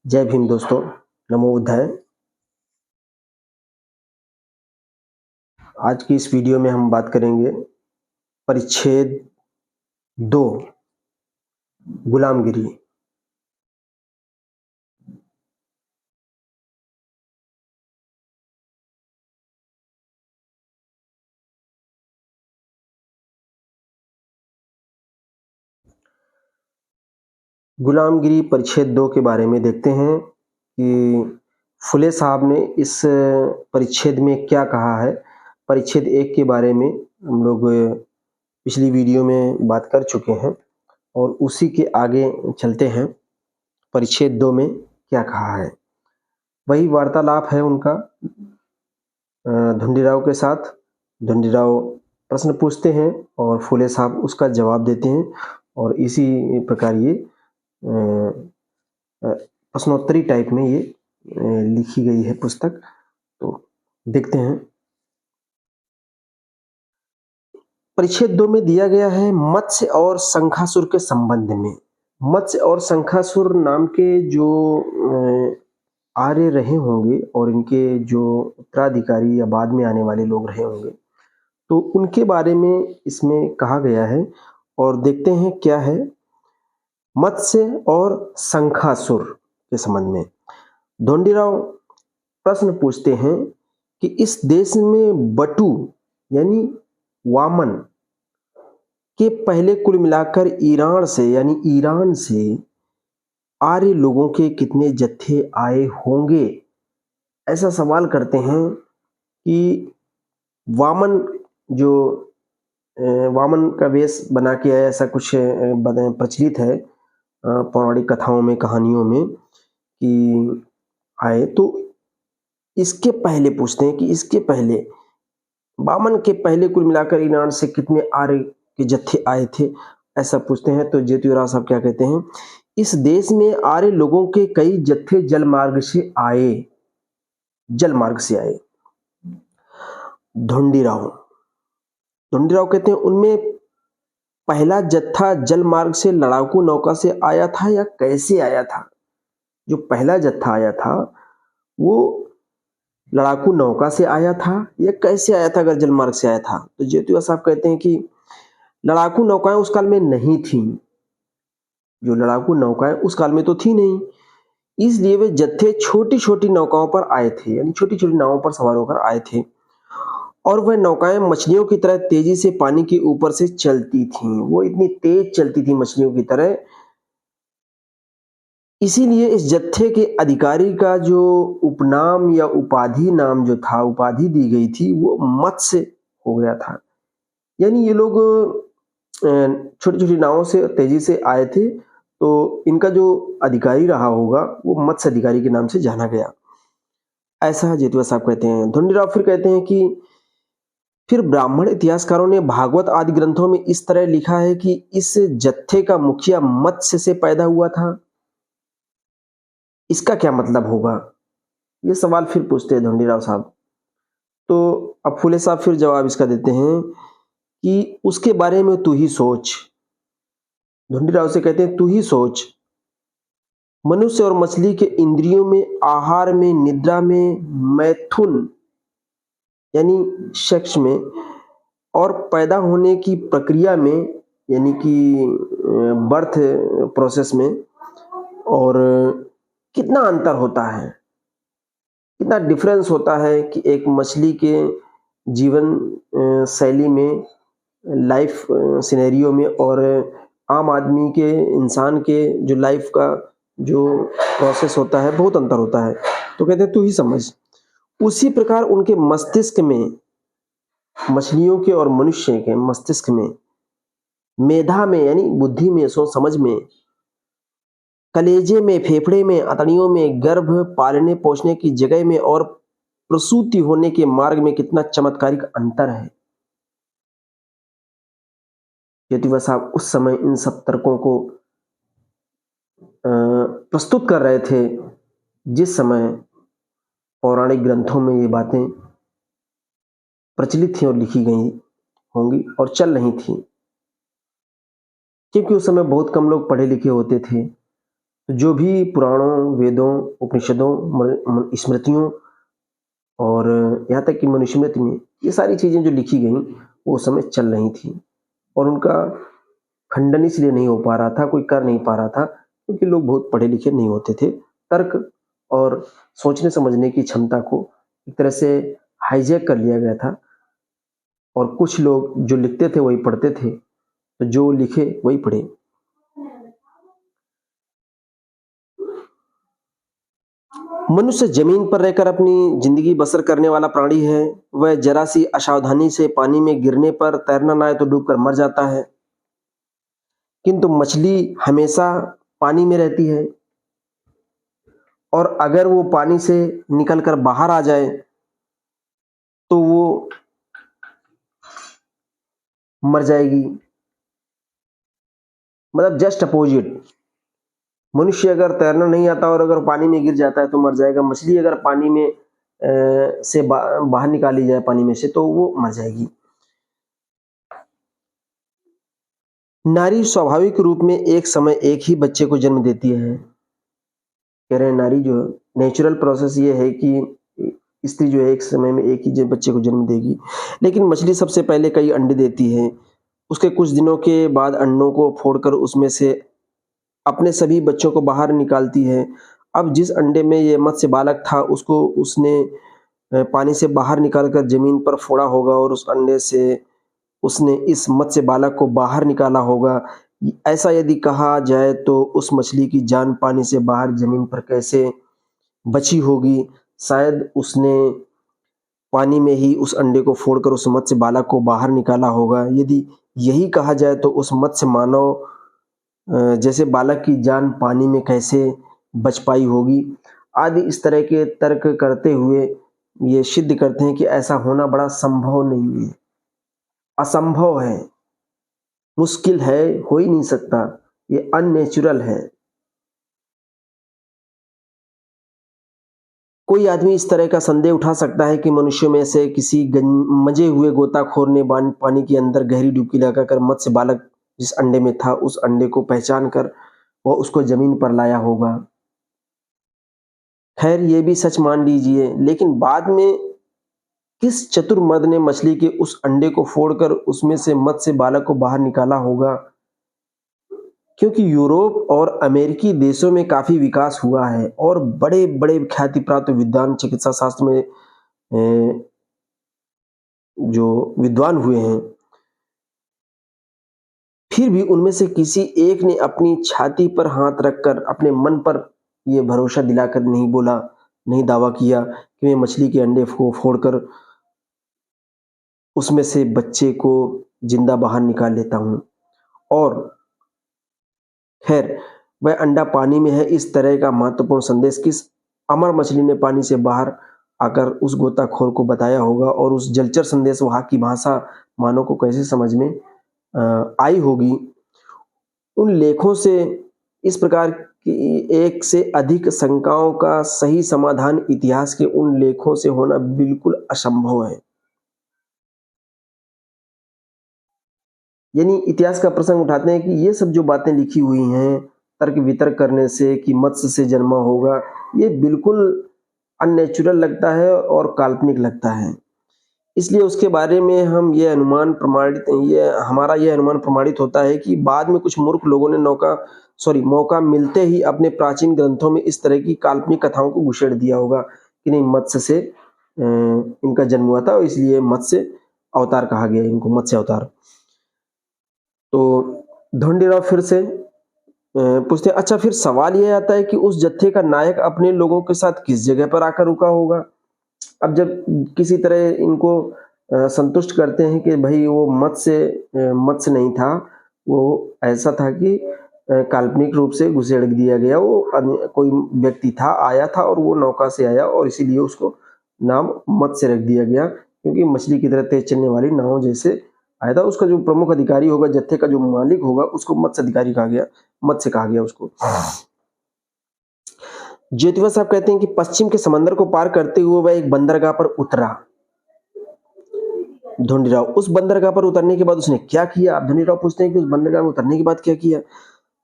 जय भीम दोस्तों, नमो बुद्धाय। आज की इस वीडियो में हम बात करेंगे परिच्छेद 2 गुलामगिरी। गुलामगिरी परिच्छेद 2 के बारे में देखते हैं कि फुले साहब ने इस परिच्छेद में क्या कहा है। परिच्छेद 1 के बारे में हम लोग पिछली वीडियो में बात कर चुके हैं और उसी के आगे चलते हैं। परिच्छेद 2 में क्या कहा है, वही वार्तालाप है उनका ढूंढीराव के साथ। ढूंढीराव प्रश्न पूछते हैं और फुले साहब उसका जवाब देते हैं और इसी प्रकार ये प्रश्नोत्तरी टाइप में ये लिखी गई है पुस्तक। तो देखते हैं। परिच्छेद 2 में दिया गया है मत्स्य और शंखासुर के संबंध में। मत्स्य और शंखासुर नाम के जो आर्य रहे होंगे और इनके जो उत्तराधिकारी या बाद में आने वाले लोग रहे होंगे, तो उनके बारे में इसमें कहा गया है और देखते हैं क्या है। मत्स्य और शंखासुर के संबंध में ढूंढीराव प्रश्न पूछते हैं कि इस देश में बटु यानी वामन के पहले कुल मिलाकर ईरान से आर्य लोगों के कितने जत्थे आए होंगे। ऐसा सवाल करते हैं कि वामन जो वामन का वेश बना के आया, ऐसा कुछ प्रचलित है पौराणिक कथाओं में, कहानियों में कि आए। तो इसके पहले पूछते हैं कि इसके पहले वामन के पहले कुल मिलाकर ईरान से कितने आर्य के जत्थे आए थे, ऐसा पूछते हैं। तो ज्योतिराव साहब क्या कहते हैं, इस देश में आर्य लोगों के कई जत्थे जल मार्ग से आए। ढूंढीराव कहते हैं उनमें पहला जत्था जल मार्ग से लड़ाकू नौका से आया था या कैसे आया था। जो पहला जत्था आया था वो लड़ाकू नौका से आया था या कैसे आया था, अगर जल मार्ग से आया था। तो ज्योतिराव साहब कहते हैं कि लड़ाकू नौकाएं उस काल में नहीं थी। जो लड़ाकू नौकाएं उस काल में तो थी नहीं, इसलिए वे जत्थे छोटी छोटी नौकाओं पर आए थे, यानी छोटी छोटी नावों पर सवार होकर आए थे और वह नौकाएं मछलियों की तरह तेजी से पानी के ऊपर से चलती थीं। वो इतनी तेज चलती थी मछलियों की तरह, इसीलिए इस जत्थे के अधिकारी का जो उपनाम या उपाधि नाम जो था, उपाधि दी गई थी, वो मत्स्य हो गया था। यानी ये लोग छोटी छोटी नावों से तेजी से आए थे, तो इनका जो अधिकारी रहा होगा वो मत्स्य अधिकारी के नाम से जाना गया, ऐसा ज्योतिराव साहब कहते हैं। ढूंढीराव फिर कहते हैं कि फिर ब्राह्मण इतिहासकारों ने भागवत आदि ग्रंथों में इस तरह लिखा है कि इस जत्थे का मुखिया मत्स्य से पैदा हुआ था। इसका क्या मतलब होगा, ये सवाल फिर पूछते हैं ढूंढीराव साहब। तो अब फुले साहब फिर जवाब इसका देते हैं कि उसके बारे में तू ही सोच। ढूंढीराव से कहते हैं तू ही सोच। मनुष्य और मछली के इंद्रियों में, आहार में, निद्रा में, मैथुन यानी सेक्स में और पैदा होने की प्रक्रिया में यानी कि बर्थ प्रोसेस में, और कितना अंतर होता है, कितना डिफरेंस होता है कि एक मछली के जीवन शैली में, लाइफ सिनेरियो में, और आम आदमी के, इंसान के जो लाइफ का जो प्रोसेस होता है, बहुत अंतर होता है। तो कहते हैं तू ही समझ। उसी प्रकार उनके मस्तिष्क में, मछलियों के और मनुष्य के मस्तिष्क में, मेधा में यानी बुद्धि में, सोच समझ में, कलेजे में, फेफड़े में, अतड़ियों में, गर्भ पालने पोषने की जगह में और प्रसूति होने के मार्ग में कितना चमत्कारिक अंतर है। ज्योतिबा साहब उस समय इन सब तर्कों को प्रस्तुत कर रहे थे जिस समय पौराणिक ग्रंथों में ये बातें प्रचलित थी और लिखी गई होंगी और चल रही थी, क्योंकि उस समय बहुत कम लोग पढ़े लिखे होते थे। तो जो भी पुराणों, वेदों, उपनिषदों, स्मृतियों और यहाँ तक कि मनुस्मृति में ये सारी चीज़ें जो लिखी गई वो उस समय चल रही थी और उनका खंडन इसलिए नहीं हो पा रहा था, कोई कर नहीं पा रहा था क्योंकि लोग बहुत पढ़े लिखे नहीं होते थे। तर्क और सोचने समझने की क्षमता को एक तरह से हाईजैक कर लिया गया था और कुछ लोग जो लिखते थे वही पढ़ते थे, तो जो लिखे वही पढ़े। मनुष्य जमीन पर रहकर अपनी जिंदगी बसर करने वाला प्राणी है। वह जरा सी असावधानी से पानी में गिरने पर तैरना ना आए तो डूबकर मर जाता है, किंतु मछली हमेशा पानी में रहती है और अगर वो पानी से निकलकर बाहर आ जाए तो वो मर जाएगी। मतलब जस्ट अपोजिट, मनुष्य अगर तैरना नहीं आता और अगर पानी में गिर जाता है तो मर जाएगा। मछली अगर पानी में से बाहर निकाली जाए पानी में से तो वो मर जाएगी। नारी स्वाभाविक रूप में एक समय एक ही बच्चे को जन्म देती है। कह रहे हैं नारी जो नेचुरल प्रोसेस ये है कि स्त्री जो है एक समय में एक ही बच्चे को जन्म देगी, लेकिन मछली सबसे पहले कई अंडे देती है। उसके कुछ दिनों के बाद अंडों को फोड़कर उसमें से अपने सभी बच्चों को बाहर निकालती है। अब जिस अंडे में ये मत्स्य बालक था उसको उसने पानी से बाहर निकालकर जमीन पर फोड़ा होगा और उस अंडे से उसने इस मत्स्य बालक को बाहर निकाला होगा। ऐसा यदि कहा जाए तो उस मछली की जान पानी से बाहर जमीन पर कैसे बची होगी? शायद उसने पानी में ही उस अंडे को फोड़कर उस मत्स्य बालक को बाहर निकाला होगा। यदि यही कहा जाए तो उस मत्स्य मानव जैसे बालक की जान पानी में कैसे बच पाई होगी? आदि इस तरह के तर्क करते हुए ये सिद्ध करते हैं कि ऐसा होना बड़ा संभव नहीं है, असंभव है, मुश्किल है, हो ही नहीं सकता, ये अननेचुरल है। कोई आदमी इस तरह का संदेह उठा सकता है कि मनुष्यों में से किसी मजे हुए गोताखोर ने पानी के अंदर गहरी डुबकी लगाकर मत्स्य बालक जिस अंडे में था उस अंडे को पहचान कर वह उसको जमीन पर लाया होगा। खैर ये भी सच मान लीजिए, लेकिन बाद में किस चतुर मर्द ने मछली के उस अंडे को फोड़कर उसमें से मत्स्य बालक को बाहर निकाला होगा? क्योंकि यूरोप और अमेरिकी देशों में काफी विकास हुआ है और बड़े बड़े ख्याति प्राप्त विद्वान चिकित्सा शास्त्र में जो विद्वान हुए हैं, फिर भी उनमें से किसी एक ने अपनी छाती पर हाथ रखकर अपने मन पर यह भरोसा दिलाकर नहीं बोला, नहीं दावा किया कि मैं मछली के अंडे को फोड़कर उसमें से बच्चे को जिंदा बाहर निकाल लेता हूं और खैर वह अंडा पानी में है। इस तरह का महत्वपूर्ण संदेश किस अमर मछली ने पानी से बाहर आकर उस गोताखोर को बताया होगा और उस जलचर संदेश वहां की भाषा मानव को कैसे समझ में आई होगी? उन लेखों से इस प्रकार की एक से अधिक शंकाओं का सही समाधान इतिहास के उन लेखों से होना बिल्कुल असंभव है। यानी इतिहास का प्रसंग उठाते हैं कि ये सब जो बातें लिखी हुई हैं तर्क वितर्क करने से कि मत्स्य से जन्मा होगा, ये बिल्कुल अननेचुरल लगता है और काल्पनिक लगता है। इसलिए उसके बारे में हम ये अनुमान प्रमाणित ये हमारा ये अनुमान प्रमाणित होता है कि बाद में कुछ मूर्ख लोगों ने मौका मिलते ही अपने प्राचीन ग्रंथों में इस तरह की काल्पनिक कथाओं को घुसेड़ दिया होगा कि नहीं मत्स्य से इनका जन्म हुआ था और इसलिए मत्स्य अवतार कहा गया इनको, मत्स्य अवतार। तो ढोंडीराव फिर से पूछते हैं, अच्छा फिर सवाल यह आता है कि उस जत्थे का नायक अपने लोगों के साथ किस जगह पर आकर रुका होगा? अब जब किसी तरह इनको संतुष्ट करते हैं कि भाई वो मत्स्य नहीं था, वो ऐसा था कि काल्पनिक रूप से घुसेड़ दिया गया, वो कोई व्यक्ति था, आया था और वो नौका से आया और इसीलिए उसको नाम मत्स्य रख दिया गया क्योंकि मछली की तरह तेज चलने वाली नाव जैसे आया था। उसका जो प्रमुख अधिकारी होगा, जत्थे का जो मालिक होगा, उसको मत्स्य अधिकारी कहा गया, मत्स्य कहा गया उसको। ज्योतिबा साहब कहते हैं कि पश्चिम के समंदर को पार करते हुए वह एक बंदरगाह पर उतरा। ढोंडीराव, उस बंदरगाह पर उतरने के बाद उसने क्या किया? आप ढोंडीराव पूछते हैं कि उस बंदरगाह में उतरने के बाद क्या किया?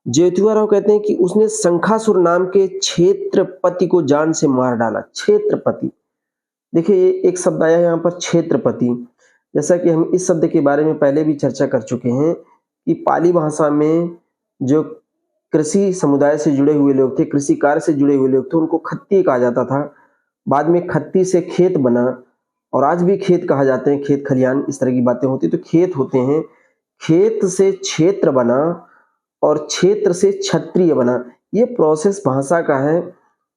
ज्योतिबा राव कहते हैं कि उसने शंखासुर नाम के क्षेत्रपति को जान से मार डाला। क्षेत्रपति, देखिए ये एक शब्द आया है यहाँ पर क्षेत्रपति। जैसा कि हम इस शब्द के बारे में पहले भी चर्चा कर चुके हैं कि पाली भाषा में जो कृषि समुदाय से जुड़े हुए लोग थे, कृषि कार्य से जुड़े हुए लोग थे, उनको खत्ती कहा जाता था। बाद में खत्ती से खेत बना, और आज भी खेत कहा जाते हैं, खेत खलियान इस तरह की बातें होती, तो खेत होते हैं। खेत से क्षेत्र बना और क्षेत्र से क्षत्रिय बना। ये प्रोसेस भाषा का है।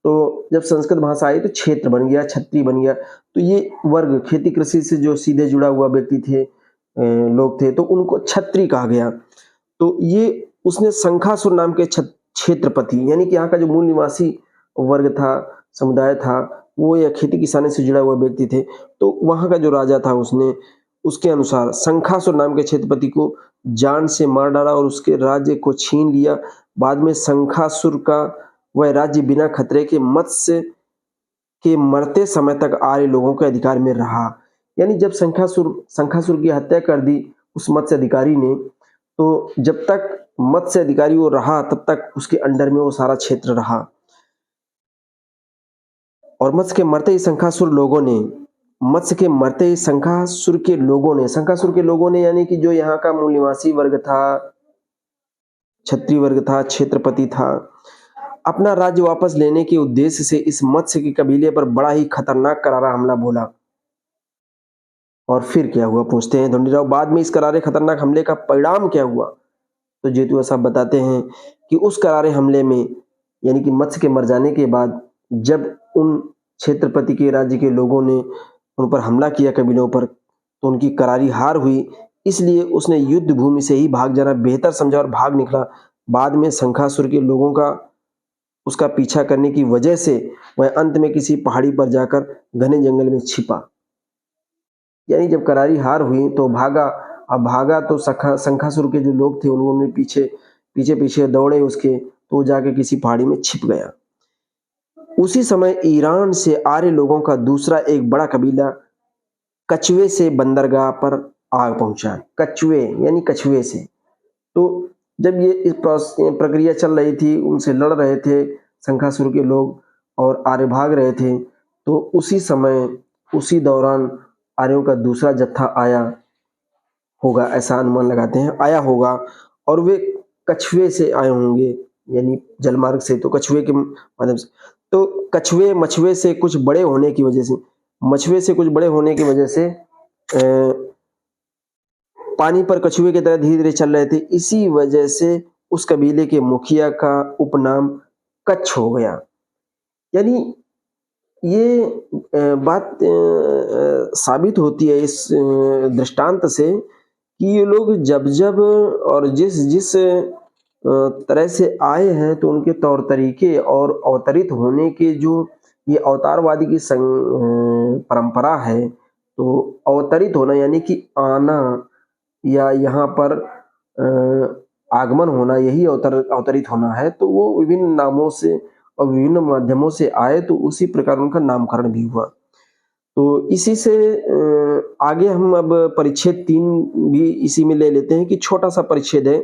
तो जब संस्कृत भाषा आई तो क्षेत्र बन गया, क्षत्रिय बन गया। तो ये वर्ग खेती कृषि से जो सीधे जुड़ा हुआ व्यक्ति थे, लोग थे, तो उनको क्षत्रिय कहा गया। तो ये उसने शंखासुर नाम के क्षेत्रपति, यानी कि यहाँ का जो मूल निवासी वर्ग था, समुदाय था, वो या खेती किसानी से जुड़ा हुआ व्यक्ति थे, तो वहां का जो राजा था उसने उसके अनुसार शंखासुर नाम के क्षेत्रपति को जान से मार डाला और उसके राज्य को छीन लिया। बाद में शंखासुर का वह राज्य बिना खतरे के मत्स्य के मरते समय तक आर्य लोगों के अधिकार में रहा। यानी जब शंखासुर की हत्या कर दी उस मत्स्य अधिकारी ने, तो जब तक मत्स्य अधिकारी वो रहा तब तक उसके अंडर में वो सारा क्षेत्र रहा। और मत्स्य के मरते ही शंखासुर के लोगों ने यानी कि जो यहाँ का मूल निवासी वर्ग था, क्षत्रिय वर्ग था, क्षेत्रपति था, अपना राज्य वापस लेने के उद्देश्य से इस मत्स्य के कबीले पर बड़ा ही खतरनाक करारा हमला बोला। और फिर क्या हुआ, पूछते हैं ढूंढीराव, बाद में इस करारे खतरनाक हमले का परिणाम क्या हुआ? तो ज्योतिबा साहब बताते हैं कि उस करारे हमले में, यानी कि मत्स्य के मर जाने के बाद, जब उन क्षेत्रपति के राज्य के लोगों ने उन पर हमला किया कबीलों पर, तो उनकी करारी हार हुई। इसलिए उसने युद्ध भूमि से ही भाग जाना बेहतर समझा और भाग निकला। बाद में शंखासुर के लोगों का उसका पीछा करने की वजह से वह अंत में किसी पहाड़ी पर जाकर घने जंगल में छिपा। यानी जब करारी हार हुई तो भागा। अब भागा तो शंखासुर के जो लोग थे उन्होंने पीछे दौड़े उसके, तो वो जाके किसी पहाड़ी में छिप गया। उसी समय ईरान से आर्य लोगों का दूसरा एक बड़ा कबीला कछुए से बंदरगाह पर आ पहुंचा। कछुए यानी कछुए से। तो जब ये इस प्रक्रिया चल रही थी, उनसे लड़ रहे थे शंखासुर के लोग और आर्य भाग रहे थे, तो उसी समय उसी दौरान आर्यों का दूसरा जत्था आया होगा, ऐसा अनुमान लगाते हैं, आया होगा। और वे कछुए से आए होंगे, यानी जलमार्ग से, तो कछुए के माध्यम से। तो कछुए मछुए से कुछ बड़े होने की वजह से पानी पर कछुए की तरह धीरे धीरे चल रहे थे। इसी वजह से उस कबीले के मुखिया का उपनाम कच्छ हो गया। यानी ये बात साबित होती है इस दृष्टांत से कि ये लोग जब और जिस तरह से आए हैं, तो उनके तौर तरीके और अवतरित होने के जो ये अवतारवादी की परंपरा है, तो अवतरित होना यानी कि आना या यहाँ पर आगमन होना, यही अवतरित होना है। तो वो विभिन्न नामों से और विभिन्न माध्यमों से आए, तो उसी प्रकार उनका नामकरण भी हुआ। तो इसी से आगे हम अब परिच्छेद 3 भी इसी में ले लेते हैं कि छोटा सा परिच्छेद है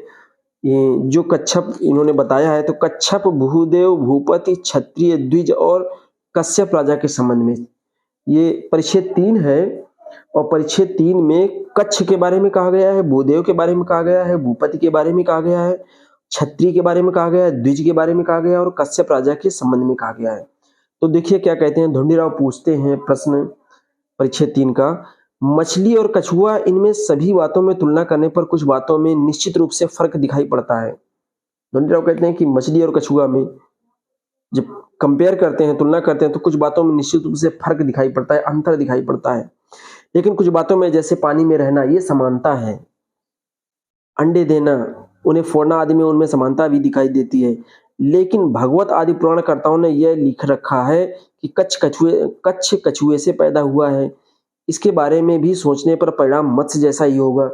ये जो कच्छप इन्होंने बताया है। तो कच्छप भूदेव भूपति क्षत्रिय द्विज और कश्यप राजा के संबंध में ये परिच्छेद 3 है। और परिच्छेद 3 में कच्छ के बारे में कहा गया है, भूदेव के बारे में कहा गया है, भूपति के बारे में कहा गया है, क्षत्रिय के बारे में कहा गया है, द्विज के बारे में कहा गया है और कश्यप राजा के संबंध में कहा गया है। तो देखिए क्या कहते हैं, ढूंढीराव पूछते हैं प्रश्न परिच्छेद 3 का, मछली और कछुआ, इनमें सभी बातों में तुलना करने पर कुछ बातों में निश्चित रूप से फर्क दिखाई पड़ता है। ढूंढीराव कहते हैं कि मछली और कछुआ में जब कंपेयर करते हैं, तुलना करते हैं, तो कुछ बातों में निश्चित रूप से फर्क दिखाई पड़ता है, अंतर दिखाई पड़ता है। लेकिन कुछ बातों में, जैसे पानी में रहना, ये समानता है। अंडे देना, उन्हें फोड़ना आदि में उनमें समानता भी दिखाई देती है। लेकिन भगवत आदि पुराणकर्ताओं ने यह लिख रखा है कि कच्छ कछुए से पैदा हुआ है। इसके बारे में भी सोचने पर परिणाम मत्स्य जैसा ही होगा।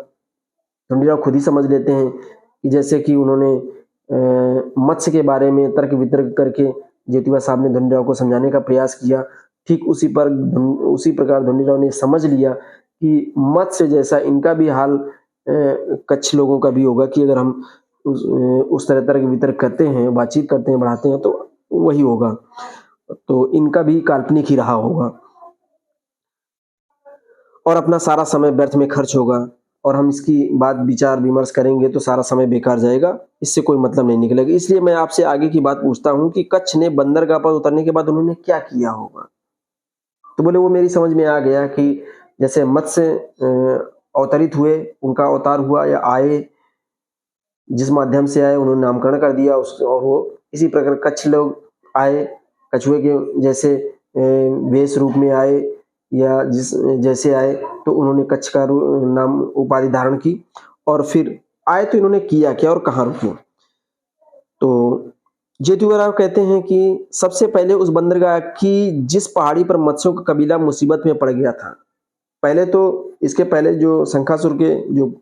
ढूंढीराव खुद ही समझ लेते हैं कि जैसे कि उन्होंने मत्स्य के बारे में तर्क वितर्क करके ज्योतिबा साहब ने ढूंढीराव को समझाने का प्रयास किया, ठीक उसी प्रकार ढूंढीराव ने समझ लिया कि मत्स्य जैसा इनका भी हाल कच्छ लोगों का भी होगा कि अगर हम उस तरह के वितर्क करते हैं, बातचीत करते हैं, बढ़ाते हैं, तो वही होगा। तो इनका भी काल्पनिक ही रहा होगा और अपना सारा समय व्यर्थ में खर्च होगा और हम इसकी बात विचार विमर्श करेंगे तो सारा समय बेकार जाएगा, इससे कोई मतलब नहीं निकलेगा। इसलिए मैं आपसे आगे की बात पूछता हूँ कि कच्छ ने बंदरगाह पर उतरने के बाद उन्होंने क्या किया होगा? तो बोले वो मेरी समझ में आ गया कि जैसे मत्स्य अवतरित हुए, उनका अवतार हुआ या आए, जिस माध्यम से आए उन्होंने नामकरण कर दिया उस, और वो इसी प्रकार कच्छ लोग आए, कछुए के जैसे वेश रूप में आए या जिस जैसे आए, तो उन्होंने कच्छ का नाम उपाधि धारण की और फिर आए तो इन्होंने किया क्या और कहाँ रुके? तो जेठूराव कहते हैं कि सबसे पहले उस बंदरगाह की जिस पहाड़ी पर मत्स्यों का कबीला मुसीबत में पड़ गया था, पहले तो इसके पहले जो शंखासुर के जो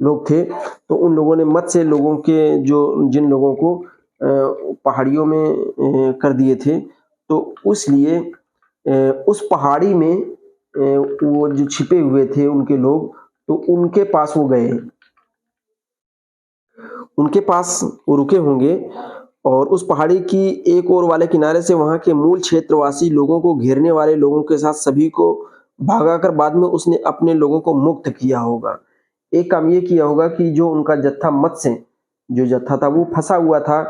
लोग थे, तो उन लोगों ने मत्स्य लोगों के जो जिन लोगों को पहाड़ियों में कर दिए थे, तो उसलिए उस पहाड़ी में वो जो छिपे हुए थे उनके लोग, तो उनके पास वो गए, उनके पास वो रुके होंगे और उस पहाड़ी की एक ओर वाले किनारे से वहां के मूल क्षेत्रवासी लोगों को घेरने वाले लोगों के साथ सभी को भागाकर बाद में उसने अपने लोगों को मुक्त किया होगा। एक काम ये किया होगा कि जो उनका जत्था मत्स्य जो जत्था था वो फंसा हुआ था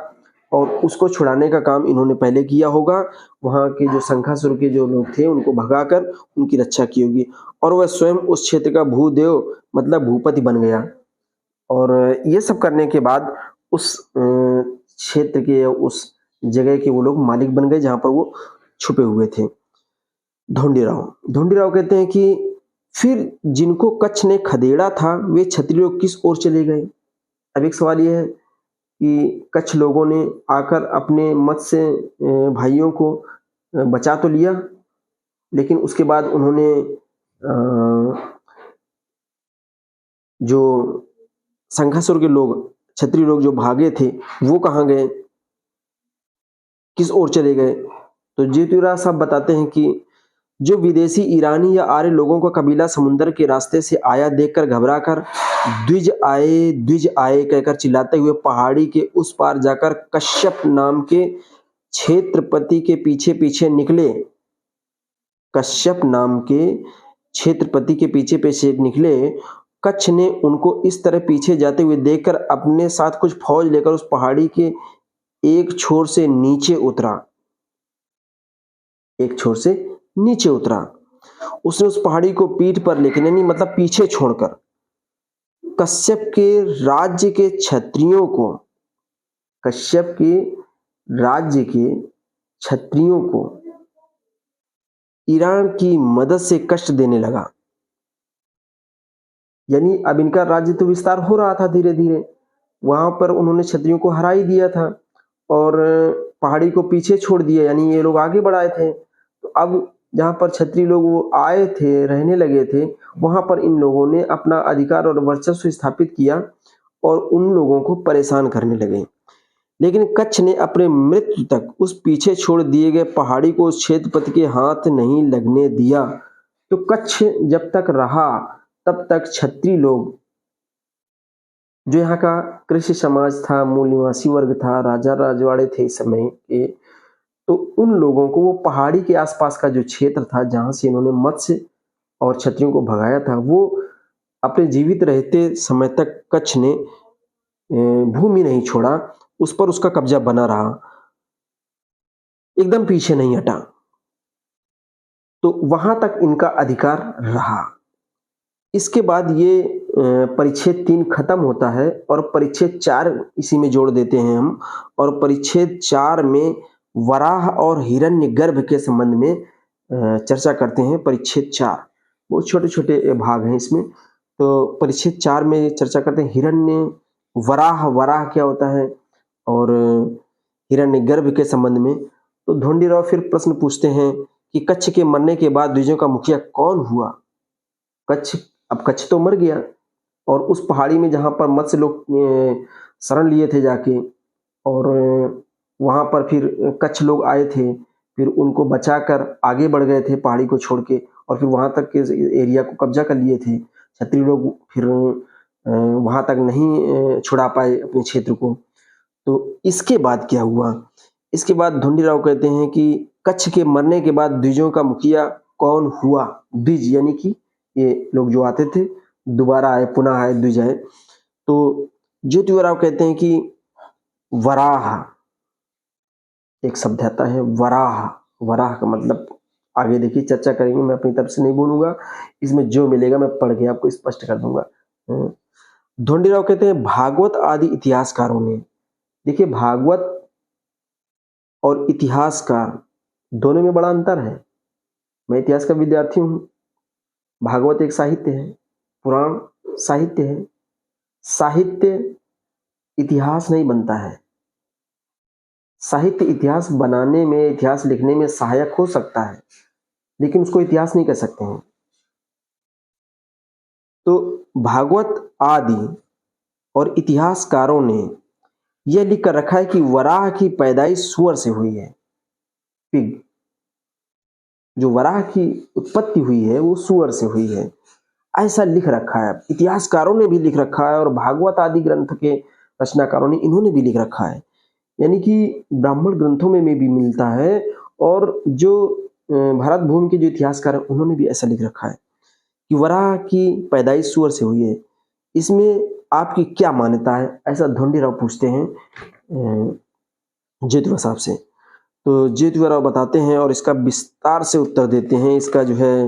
और उसको छुड़ाने का काम इन्होंने पहले किया होगा। वहां के जो शंखासुर के जो लोग थे उनको भगाकर उनकी रक्षा की होगी और वह स्वयं उस क्षेत्र का भूदेव मतलब भूपति बन गया। और ये सब करने के बाद उस क्षेत्र के या उस जगह के वो लोग मालिक बन गए जहां पर वो छुपे हुए थे। ढोंडीराव कहते हैं कि फिर जिनको कच्छ ने खदेड़ा था वे क्षत्रिय लोग किस ओर चले गए? अब एक सवाल ये है कि कच्छ लोगों ने आकर अपने मत्स्य भाइयों को बचा तो लिया, लेकिन उसके बाद उन्होंने जो शंखासुर के लोग क्षत्रिय लोग जो भागे थे वो कहाँ गए, किस ओर चले गए? तो जेठूराव साहब बताते हैं कि जो विदेशी ईरानी या आर्य लोगों का कबीला समुद्र के रास्ते से आया देखकर घबराकर द्विज आए कहकर चिल्लाते हुए पहाड़ी के उस पार जाकर कश्यप नाम के क्षेत्रपति के पीछे पीछे निकले। कश्यप नाम के क्षेत्रपति के पीछे पीछे निकले। कच्छ ने उनको इस तरह पीछे जाते हुए देखकर अपने साथ कुछ फौज लेकर उस पहाड़ी के एक छोर से नीचे उतरा। एक छोर से नीचे उतरा। उसने उस पहाड़ी को पीठ पर लेकर यानी मतलब पीछे छोड़कर कश्यप के राज्य के क्षत्रियों को, कश्यप के राज्य के क्षत्रियों को ईरान की मदद से कष्ट देने लगा। यानी अब इनका राज्य तो विस्तार हो रहा था धीरे धीरे, वहां पर उन्होंने क्षत्रियों को हरा ही दिया था और पहाड़ी को पीछे छोड़ दिया, यानी ये लोग आगे बढ़ाए थे। तो अब जहां पर क्षत्रिय लोग वो आए थे, रहने लगे थे, वहां पर इन लोगों ने अपना अधिकार और वर्चस्व स्थापित किया और उन लोगों को परेशान करने लगे। लेकिन कच्छ ने अपने मृत्यु तक उस पीछे छोड़ दिए गए पहाड़ी को उस क्षेत्रपति के हाथ नहीं लगने दिया। तो कच्छ जब तक रहा तब तक क्षत्रिय लोग, जो यहाँ का कृषि समाज था, मूल निवासी वर्ग था, राजा राजवाड़े थे इस समय के, तो उन लोगों को वो पहाड़ी के आसपास का जो क्षेत्र था जहां से इन्होंने मत्स्य और क्षत्रियों को भगाया था, वो अपने जीवित रहते समय तक कच्छ ने भूमि नहीं छोड़ा, उस पर उसका कब्जा बना रहा, एकदम पीछे नहीं हटा। तो वहां तक इनका अधिकार रहा। इसके बाद ये परिच्छेद 3 खत्म होता है और परिच्छेद 4 इसी में जोड़ देते हैं हम, और परिच्छेद 4 में वराह और हिरण्यगर्भ के संबंध में चर्चा करते हैं। परिच्छेद 4 बहुत छोटे छोटे भाग हैं इसमें। तो परिच्छेद 4 में चर्चा करते हैं हिरण्य वराह, वराह क्या होता है और हिरण्यगर्भ के संबंध में। तो ढोंडीराव फिर प्रश्न पूछते हैं कि कच्छ के मरने के बाद द्विजों का मुखिया कौन हुआ? अब कच्छ तो मर गया और उस पहाड़ी में जहां पर मत्स्य लोग शरण लिए थे जाके, और वहां पर फिर कच्छ लोग आए थे, फिर उनको बचाकर आगे बढ़ गए थे पहाड़ी को छोड़ के, और फिर वहां तक के एरिया को कब्जा कर लिए थे। क्षत्रिय लोग फिर वहां तक नहीं छुड़ा पाए अपने क्षेत्र को। तो इसके बाद क्या हुआ? इसके बाद ढूंढीराव कहते हैं कि कच्छ के मरने के बाद द्विजों का मुखिया कौन हुआ? द्विज यानी कि ये लोग जो आते थे, दोबारा आए, पुनः आए, द्विज आए। तो ज्योतिबाराव कहते हैं कि वराह एक शब्द आता है, वराह। वराह का मतलब आगे देखिए चर्चा करेंगे, मैं अपनी तरफ से नहीं बोलूंगा, इसमें जो मिलेगा मैं पढ़ के आपको स्पष्ट कर दूंगा। ढूंढीराव कहते हैं भागवत आदि इतिहासकारों ने, देखिए भागवत और इतिहासकार दोनों में बड़ा अंतर है। मैं इतिहास का विद्यार्थी हूं। भागवत एक साहित्य है, पुराण साहित्य है। साहित्य इतिहास नहीं बनता है। साहित्य इतिहास बनाने में, इतिहास लिखने में सहायक हो सकता है, लेकिन उसको इतिहास नहीं कह सकते हैं। तो भागवत आदि और इतिहासकारों ने यह लिख कर रखा है कि वराह की पैदाइश सूअर से हुई है। पिग, जो वराह की उत्पत्ति हुई है वो सूअर से हुई है, ऐसा लिख रखा है। इतिहासकारों ने भी लिख रखा है और भागवत आदि ग्रंथ के रचनाकारों ने, इन्होंने भी लिख रखा है। यानी कि ब्राह्मण ग्रंथों में भी मिलता है, और जो भारत भूमि के जो इतिहासकार हैं उन्होंने भी ऐसा लिख रखा है कि वराह की पैदाइश सूअर से हुई है। इसमें आपकी क्या मान्यता है? ऐसा ढूंढीराव पूछते हैं ज्योतिबा साहब से। तो ज्योतिबाराव बताते हैं और इसका विस्तार से उत्तर देते हैं। इसका जो है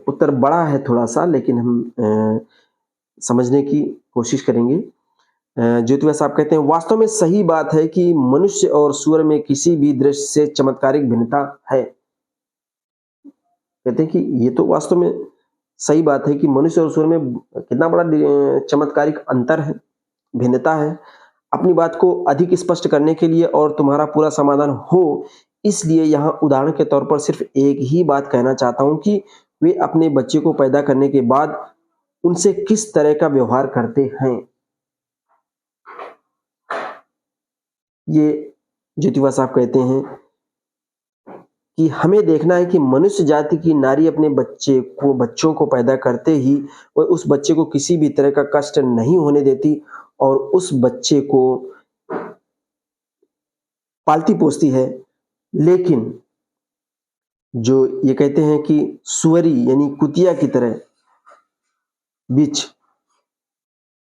उत्तर बड़ा है थोड़ा सा, लेकिन हम समझने की कोशिश करेंगे। ज्योतिबा साहब कहते हैं वास्तव में सही बात है कि मनुष्य और सूअर में किसी भी दृष्टि से चमत्कारिक भिन्नता है। कहते हैं कि ये तो वास्तव में सही बात है कि मनुष्य और सूअर में कितना बड़ा चमत्कारिक अंतर है, भिन्नता है। अपनी बात को अधिक स्पष्ट करने के लिए और तुम्हारा पूरा समाधान हो, इसलिए यहाँ उदाहरण के तौर पर सिर्फ एक ही बात कहना चाहता हूं कि वे अपने बच्चे को पैदा करने के बाद उनसे किस तरह का व्यवहार करते हैं। ये ज्योतिबा साहब कहते हैं कि हमें देखना है कि मनुष्य जाति की नारी अपने बच्चों को पैदा करते ही वह उस बच्चे को किसी भी तरह का कष्ट नहीं होने देती और उस बच्चे को पालती पोसती है। लेकिन जो ये कहते हैं कि सुअरी यानी कुतिया की तरह बिच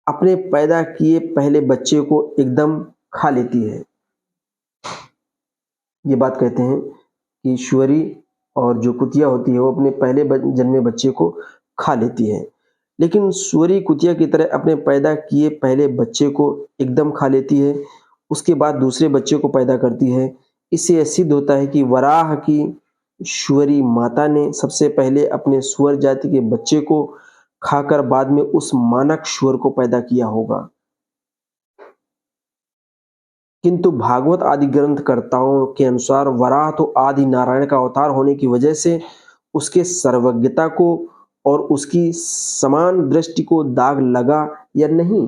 अपने पैदा किए पहले बच्चे को एकदम खा लेती है। ये बात कहते हैं कि सुअरी और जो कुतिया होती है वो अपने पहले जन्मे बच्चे को खा लेती है, लेकिन सुअरी कुतिया की तरह अपने पैदा किए पहले बच्चे को एकदम खा लेती है, उसके बाद दूसरे बच्चे को पैदा करती है। इससे यह सिद्ध होता है कि वराह की सुअरी माता ने सबसे पहले अपने सुअर जाति के बच्चे को खाकर बाद में उस मानक सुअर को पैदा किया होगा। किंतु भागवत आदि ग्रंथकर्ताओं के अनुसार वराह तो आदि नारायण का अवतार होने की वजह से उसके सर्वज्ञता को और उसकी समान दृष्टि को दाग लगा या नहीं?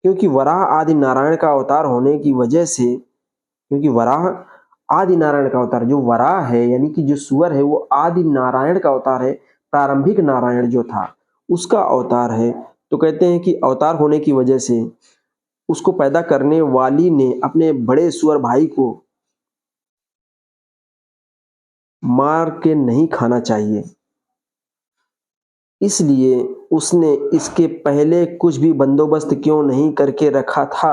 क्योंकि वराह आदि नारायण का अवतार होने की वजह से, क्योंकि वराह आदि नारायण का अवतार, जो वराह है यानी कि जो सुअर है वो आदि नारायण का अवतार है, प्रारंभिक नारायण जो था उसका अवतार है। तो कहते हैं कि अवतार होने की वजह से उसको पैदा करने वाली ने अपने बड़े सुअर भाई को मार के नहीं खाना चाहिए, इसलिए उसने इसके पहले कुछ भी बंदोबस्त क्यों नहीं करके रखा था।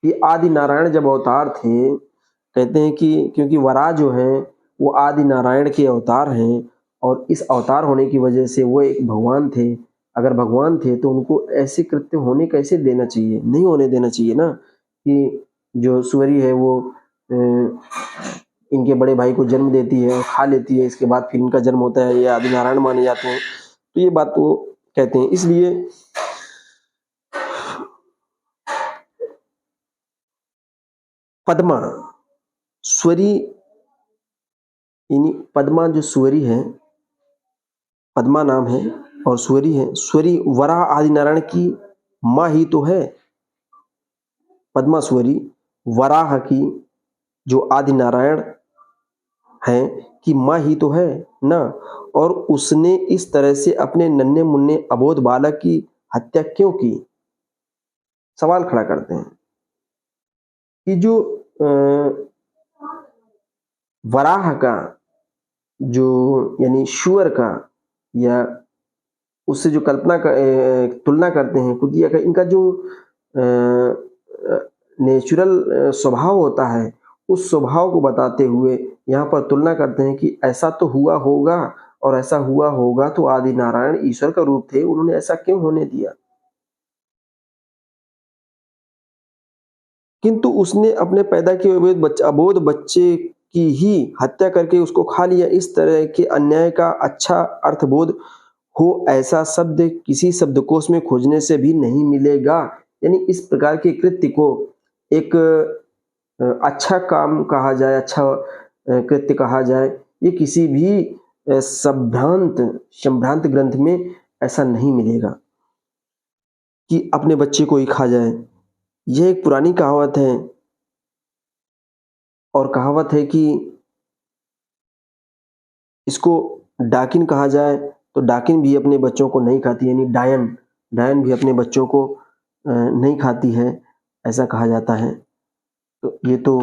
ये आदि नारायण जब अवतार थे, कहते हैं कि क्योंकि वराह जो है वो आदि नारायण के अवतार हैं और इस अवतार होने की वजह से वो एक भगवान थे। अगर भगवान थे तो उनको ऐसे कृत्य होने कैसे देना चाहिए, नहीं होने देना चाहिए ना, कि जो सुअरी है वो इनके बड़े भाई को जन्म देती है और खा लेती है, इसके बाद फिर इनका जन्म होता है, ये आदि नारायण माने जाते हैं। तो ये बात वो कहते हैं। इसलिए पद्मा स्वरी यानी पद्मा जो सुअरी है, पद्मा नाम है और सुअरी है। सुअरी वराह आदि नारायण की माँ ही तो है। पद्मा सुअरी वराह की जो आदि नारायण हैं कि माँ ही तो है ना, और उसने इस तरह से अपने नन्हे मुन्ने अबोध बालक की हत्या क्यों की? सवाल खड़ा करते हैं कि जो वराह का जो यानी सूअर का या उससे जो कल्पना का तुलना करते हैं कुतिया का, इनका जो नेचुरल स्वभाव होता है, उस स्वभाव को बताते हुए यहाँ पर तुलना करते हैं कि ऐसा तो हुआ होगा, और ऐसा हुआ होगा तो आदि नारायण ईश्वर का रूप थे, उन्होंने ऐसा क्यों होने दिया? किंतु उसने अपने पैदा किए हुए अबोध बच्चे की ही हत्या करके उसको खा लिया। इस तरह के अन्याय का अच्छा अर्थबोध हो ऐसा शब्द किसी शब्दकोश में खोजने से भी नहीं मिलेगा। यानी इस प्रकार के कृत्य को एक अच्छा काम कहा जाए, अच्छा कृत्य कहा जाए, ये किसी भी संभ्रांत ग्रंथ में ऐसा नहीं मिलेगा कि अपने बच्चे को ही खा जाए। यह एक पुरानी कहावत है, और कहावत है कि इसको डाकिन कहा जाए तो डाकिन भी अपने बच्चों को नहीं खाती, यानी डायन डायन भी अपने बच्चों को नहीं खाती है, ऐसा कहा जाता है। तो ये तो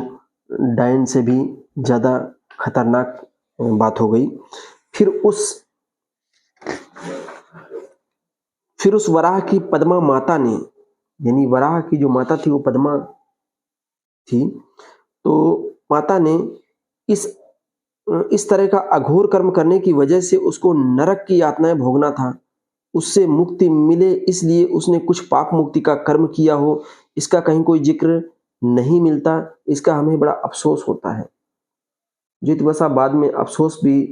डायन से भी ज़्यादा खतरनाक बात हो गई। फिर उस वराह की पद्मा माता ने, यानी वराह की जो माता थी वो पद्मा थी, तो माता ने इस तरह का अघोर कर्म करने की वजह से उसको नरक की यातनाएं भोगना था। उससे मुक्ति मिले इसलिए उसने कुछ पाप मुक्ति का कर्म किया हो, इसका कहीं कोई जिक्र नहीं मिलता। इसका हमें बड़ा अफसोस होता है। जित बसा बाद में अफसोस भी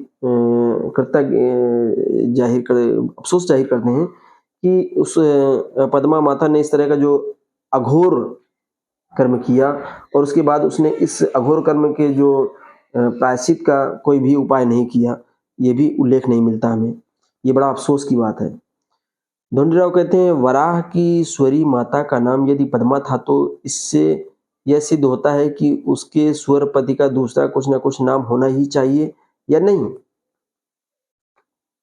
अफसोस जाहिर करते हैं कि उस पद्मा माता ने इस तरह का जो अघोर कर्म किया, और उसके बाद उसने इस अघोर कर्म के जो प्रायश्चित का कोई भी उपाय नहीं किया, ये भी उल्लेख नहीं मिलता हमें। ये बड़ा अफसोस की बात है। ढोंडीराव कहते हैं वराह की स्वरी माता का नाम यदि पद्मा था तो इससे यह सिद्ध होता है कि उसके स्वर पति का दूसरा कुछ ना कुछ नाम होना ही चाहिए या नहीं।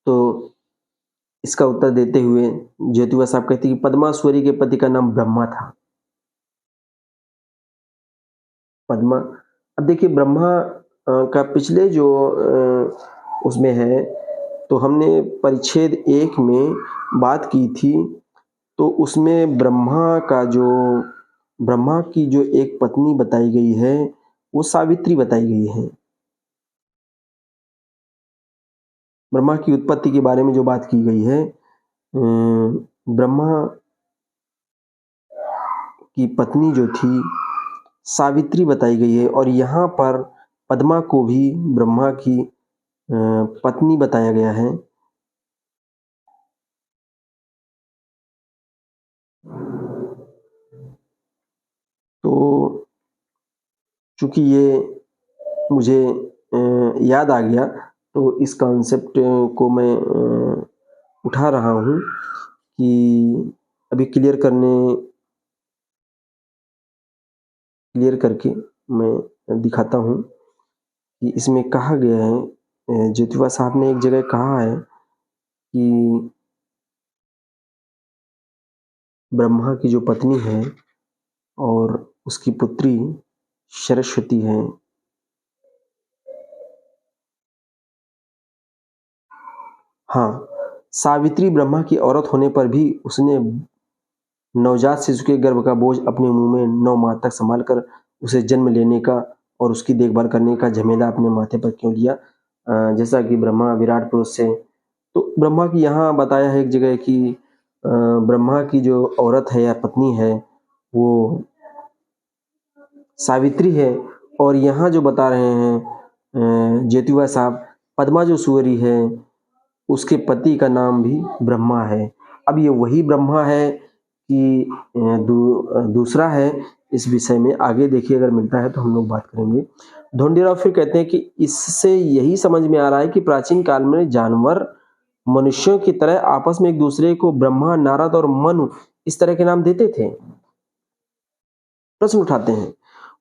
तो इसका उत्तर देते हुए ज्योतिबा साहब कहती कि पद्मा स्वरी के पति का नाम ब्रह्मा था। पद्मा, अब देखिए ब्रह्मा का पिछले जो उसमें है, तो हमने परिच्छेद 1 में बात की थी, तो उसमें ब्रह्मा की जो एक पत्नी बताई गई है वो सावित्री बताई गई है। ब्रह्मा की उत्पत्ति के बारे में जो बात की गई है, ब्रह्मा की पत्नी जो थी सावित्री बताई गई है, और यहाँ पर पद्मा को भी ब्रह्मा की पत्नी बताया गया है। तो चूंकि ये मुझे याद आ गया, तो इस कॉन्सेप्ट को मैं उठा रहा हूँ कि अभी क्लियर करके मैं दिखाता हूँ कि इसमें कहा गया है, ज्योतिबा साहब ने एक जगह कहा है कि ब्रह्मा की जो पत्नी है और उसकी पुत्री सरस्वती है। हाँ, सावित्री ब्रह्मा की औरत होने पर भी उसने नवजात शिशु के गर्भ का बोझ अपने मुंह में 9 माह तक संभाल कर उसे जन्म लेने का और उसकी देखभाल करने का झमेला अपने माथे पर क्यों लिया, जैसा कि ब्रह्मा विराट पुरुष से। तो ब्रह्मा की यहाँ बताया है एक जगह कि ब्रह्मा की जो औरत है या पत्नी है वो सावित्री है, और यहाँ जो बता रहे हैं ज्योतिबा साहब, पद्मा जो सुअरी है उसके पति का नाम भी ब्रह्मा है। अब ये वही ब्रह्मा है कि दूसरा है, इस विषय में आगे देखिए, अगर मिलता है तो हम लोग बात करेंगे। ढोंडीराव फिर कहते हैं कि इससे यही समझ में आ रहा है कि प्राचीन काल में जानवर मनुष्यों की तरह आपस में एक दूसरे को ब्रह्मा, नारद और मनु इस तरह के नाम देते थे। प्रश्न उठाते हैं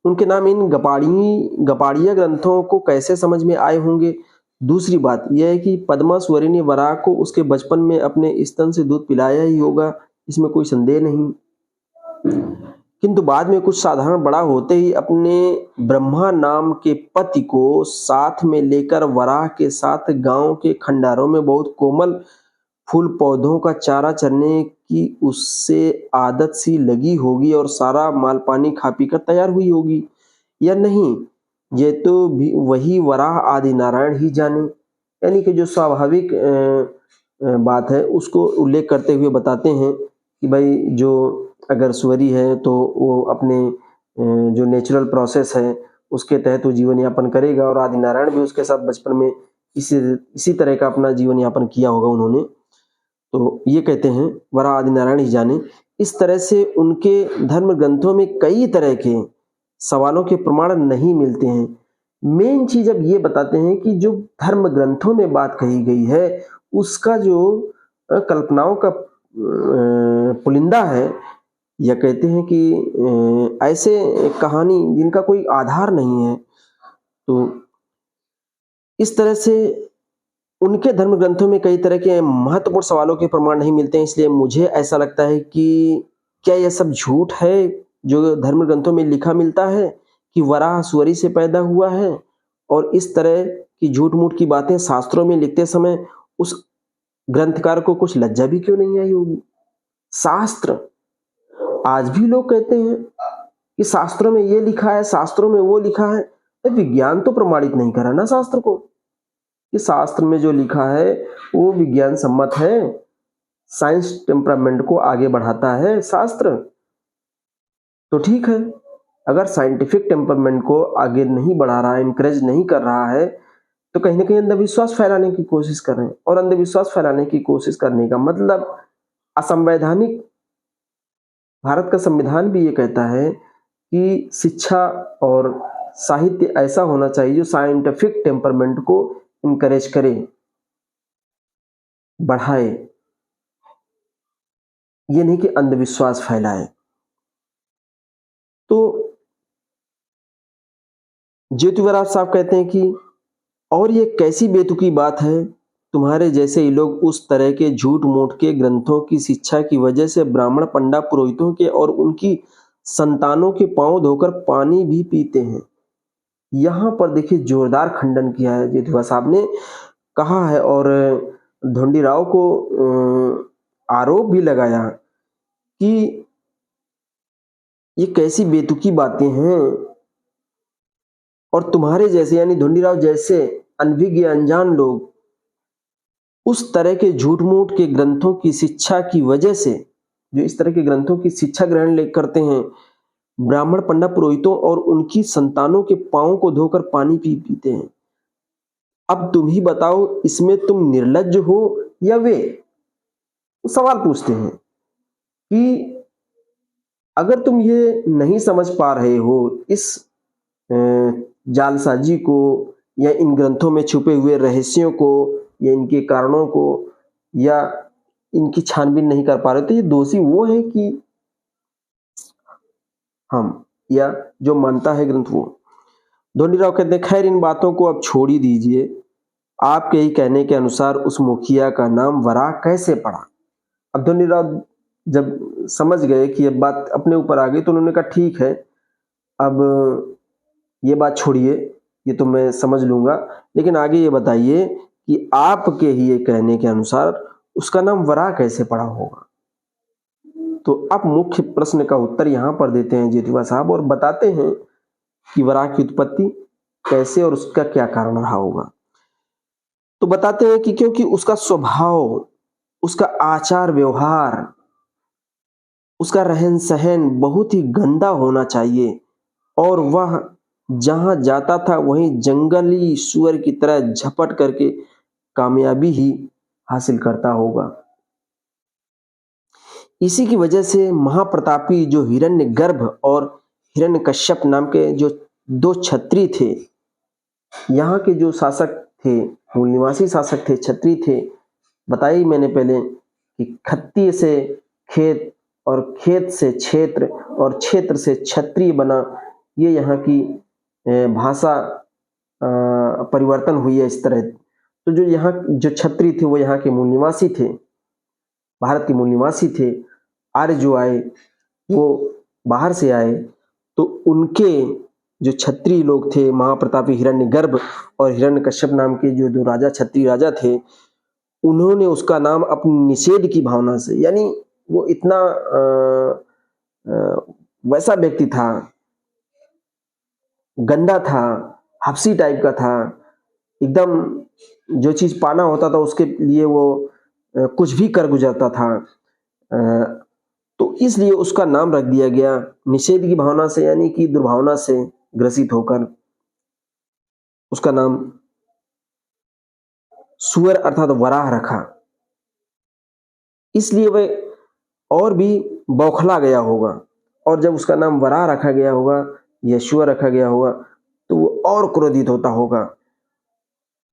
उनके नाम इन गपाड़िया ग्रंथों को कैसे समझ में आए होंगे। दूसरी बात यह है कि पद्मासुवरी ने वराह को उसके बचपन में अपने स्तन से दूध पिलाया ही होगा, इसमें कोई संदेह नहीं। किंतु बाद में कुछ साधारण बड़ा होते ही अपने ब्रह्मा नाम के पति को साथ में लेकर वराह के साथ गांव के खंडारों में बहुत कोमल फूल पौधों का चारा चरने की उससे आदत सी लगी होगी और सारा माल पानी खा पी कर तैयार हुई होगी, या नहीं ये तो भी वही वराह आदि नारायण ही जाने। यानी कि जो स्वाभाविक बात है उसको उल्लेख करते हुए बताते हैं कि भाई जो अगर सुअरी है तो वो अपने जो नेचुरल प्रोसेस है उसके तहत वो जीवन यापन करेगा, और आदि नारायण भी उसके साथ बचपन में इसी तरह का अपना जीवन यापन किया होगा उन्होंने। तो ये कहते हैं वराह आदि नारायण ही जाने। इस तरह से उनके धर्म ग्रंथों में कई तरह के सवालों के प्रमाण नहीं मिलते हैं। मेन चीज अब ये बताते हैं कि जो धर्म ग्रंथों में बात कही गई है उसका जो कल्पनाओं का पुलिंदा है, या कहते हैं कि ऐसे कहानी जिनका कोई आधार नहीं है। तो इस तरह से उनके धर्म ग्रंथों में कई तरह के महत्वपूर्ण सवालों के प्रमाण नहीं मिलते हैं। इसलिए मुझे ऐसा लगता है कि क्या यह सब झूठ है जो धर्म ग्रंथों में लिखा मिलता है कि वराह सुअरी से पैदा हुआ है, और इस तरह की झूठ मूठ की बातें शास्त्रों में लिखते समय उस ग्रंथकार को कुछ लज्जा भी क्यों नहीं आई होगी। शास्त्र आज भी लोग कहते हैं कि शास्त्रों में ये लिखा है, शास्त्रों में वो लिखा है। विज्ञान तो प्रमाणित नहीं करा ना शास्त्र को कि शास्त्र में जो लिखा है वो विज्ञान सम्मत है, साइंस टेम्परामेंट को आगे बढ़ाता है शास्त्र। तो ठीक है, अगर साइंटिफिक टेम्परामेंट को आगे नहीं बढ़ा रहा है, इनकरेज नहीं कर रहा है, तो कहीं ना कहीं अंधविश्वास फैलाने की कोशिश कर रहे हैं। और अंधविश्वास फैलाने की कोशिश करने का मतलब असंवैधानिक, भारत का संविधान भी ये कहता है कि शिक्षा और साहित्य ऐसा होना चाहिए जो साइंटिफिक टेम्परामेंट को इनकरेज करे, बढ़ाए, ये नहीं कि अंधविश्वास फैलाए। तो ज्योतिवराव साहब कहते हैं कि और ये कैसी बेतुकी बात है, तुम्हारे जैसे ही लोग उस तरह के झूठ मूठ के ग्रंथों की शिक्षा की वजह से ब्राह्मण पंडा पुरोहितों के और उनकी संतानों के पांव धोकर पानी भी पीते हैं। यहां पर देखिए जोरदार खंडन किया है ज्योतिबा साहब ने, कहा है, और ढोंडीराव को आरोप भी लगाया कि ये कैसी बेतुकी बातें हैं, और तुम्हारे जैसे यानी ढोंडीराव जैसे अनभिज्ञ अनजान लोग उस तरह के झूठ मूठ के ग्रंथों की शिक्षा की वजह से, जो इस तरह के ग्रंथों की शिक्षा ग्रहण करते हैं, ब्राह्मण पंडा पुरोहितों और उनकी संतानों के पांव को धोकर पानी पीते हैं। अब तुम ही बताओ, इसमें तुम निर्लज्ज हो या वे? सवाल पूछते हैं कि अगर तुम ये नहीं समझ पा रहे हो इस जालसाजी को, या इन ग्रंथों में छुपे हुए रहस्यों को, या इनके कारणों को, या इनकी छानबीन नहीं कर पा रहे, तो ये दोषी वो है कि हम, या जो मानता है ग्रंथ वो। ढोंडीराव कहते हैं खैर इन बातों को अब छोड़ ही दीजिए, आपके ही कहने के अनुसार उस मुखिया का नाम वराह कैसे पड़ा। अब ढोंडीराव जब समझ गए कि अब बात अपने ऊपर आ गई तो उन्होंने कहा ठीक है, अब ये बात छोड़िए, ये तो मैं समझ लूंगा, लेकिन आगे ये बताइए कि आपके ही ये कहने के अनुसार उसका नाम वराह कैसे पड़ा होगा। तो अब मुख्य प्रश्न का उत्तर यहां पर देते हैं ज्योतिबा साहब, और बताते हैं कि वराह की उत्पत्ति कैसे और उसका क्या कारण रहा होगा। तो बताते हैं कि क्योंकि उसका स्वभाव, उसका आचार व्यवहार, उसका रहन सहन बहुत ही गंदा होना चाहिए, और वह जहां जाता था वहीं जंगली सुअर की तरह झपट करके कामयाबी ही हासिल करता होगा। इसी की वजह से महाप्रतापी जो हिरण्यगर्भ और हिरण्यकश्यप नाम के जो दो क्षत्रिय थे, यहाँ के जो शासक थे, मूल निवासी शासक थे, क्षत्रिय थे, बताई मैंने पहले कि खत्तीय से खेत और खेत से क्षेत्र और क्षेत्र से क्षत्रिय बना, ये यहाँ की भाषा परिवर्तन हुई है इस तरह। तो जो यहाँ जो क्षत्रिय थे वो यहाँ के मूल निवासी थे, भारत के मूल निवासी थे। आर्य जो आए वो बाहर से आए, तो उनके जो क्षत्रिय लोग थे, महाप्रतापी हिरण्यगर्भ और हिरण्यकश्यप नाम के जो दो राजा, क्षत्रिय राजा थे, उन्होंने उसका नाम अपनी निषेध की भावना से, यानी वो इतना वैसा व्यक्ति था, गंदा था, हफ्सी टाइप का था, एकदम जो चीज पाना होता था उसके लिए वो कुछ भी कर गुजरता था। तो इसलिए उसका नाम रख दिया गया निषेध की भावना से, यानी कि दुर्भावना से ग्रसित होकर उसका नाम सुअर अर्थात वराह रखा। इसलिए वह और भी बौखला गया होगा, और जब उसका नाम वराह रखा गया होगा या सुअर रखा गया होगा तो वो और क्रोधित होता होगा।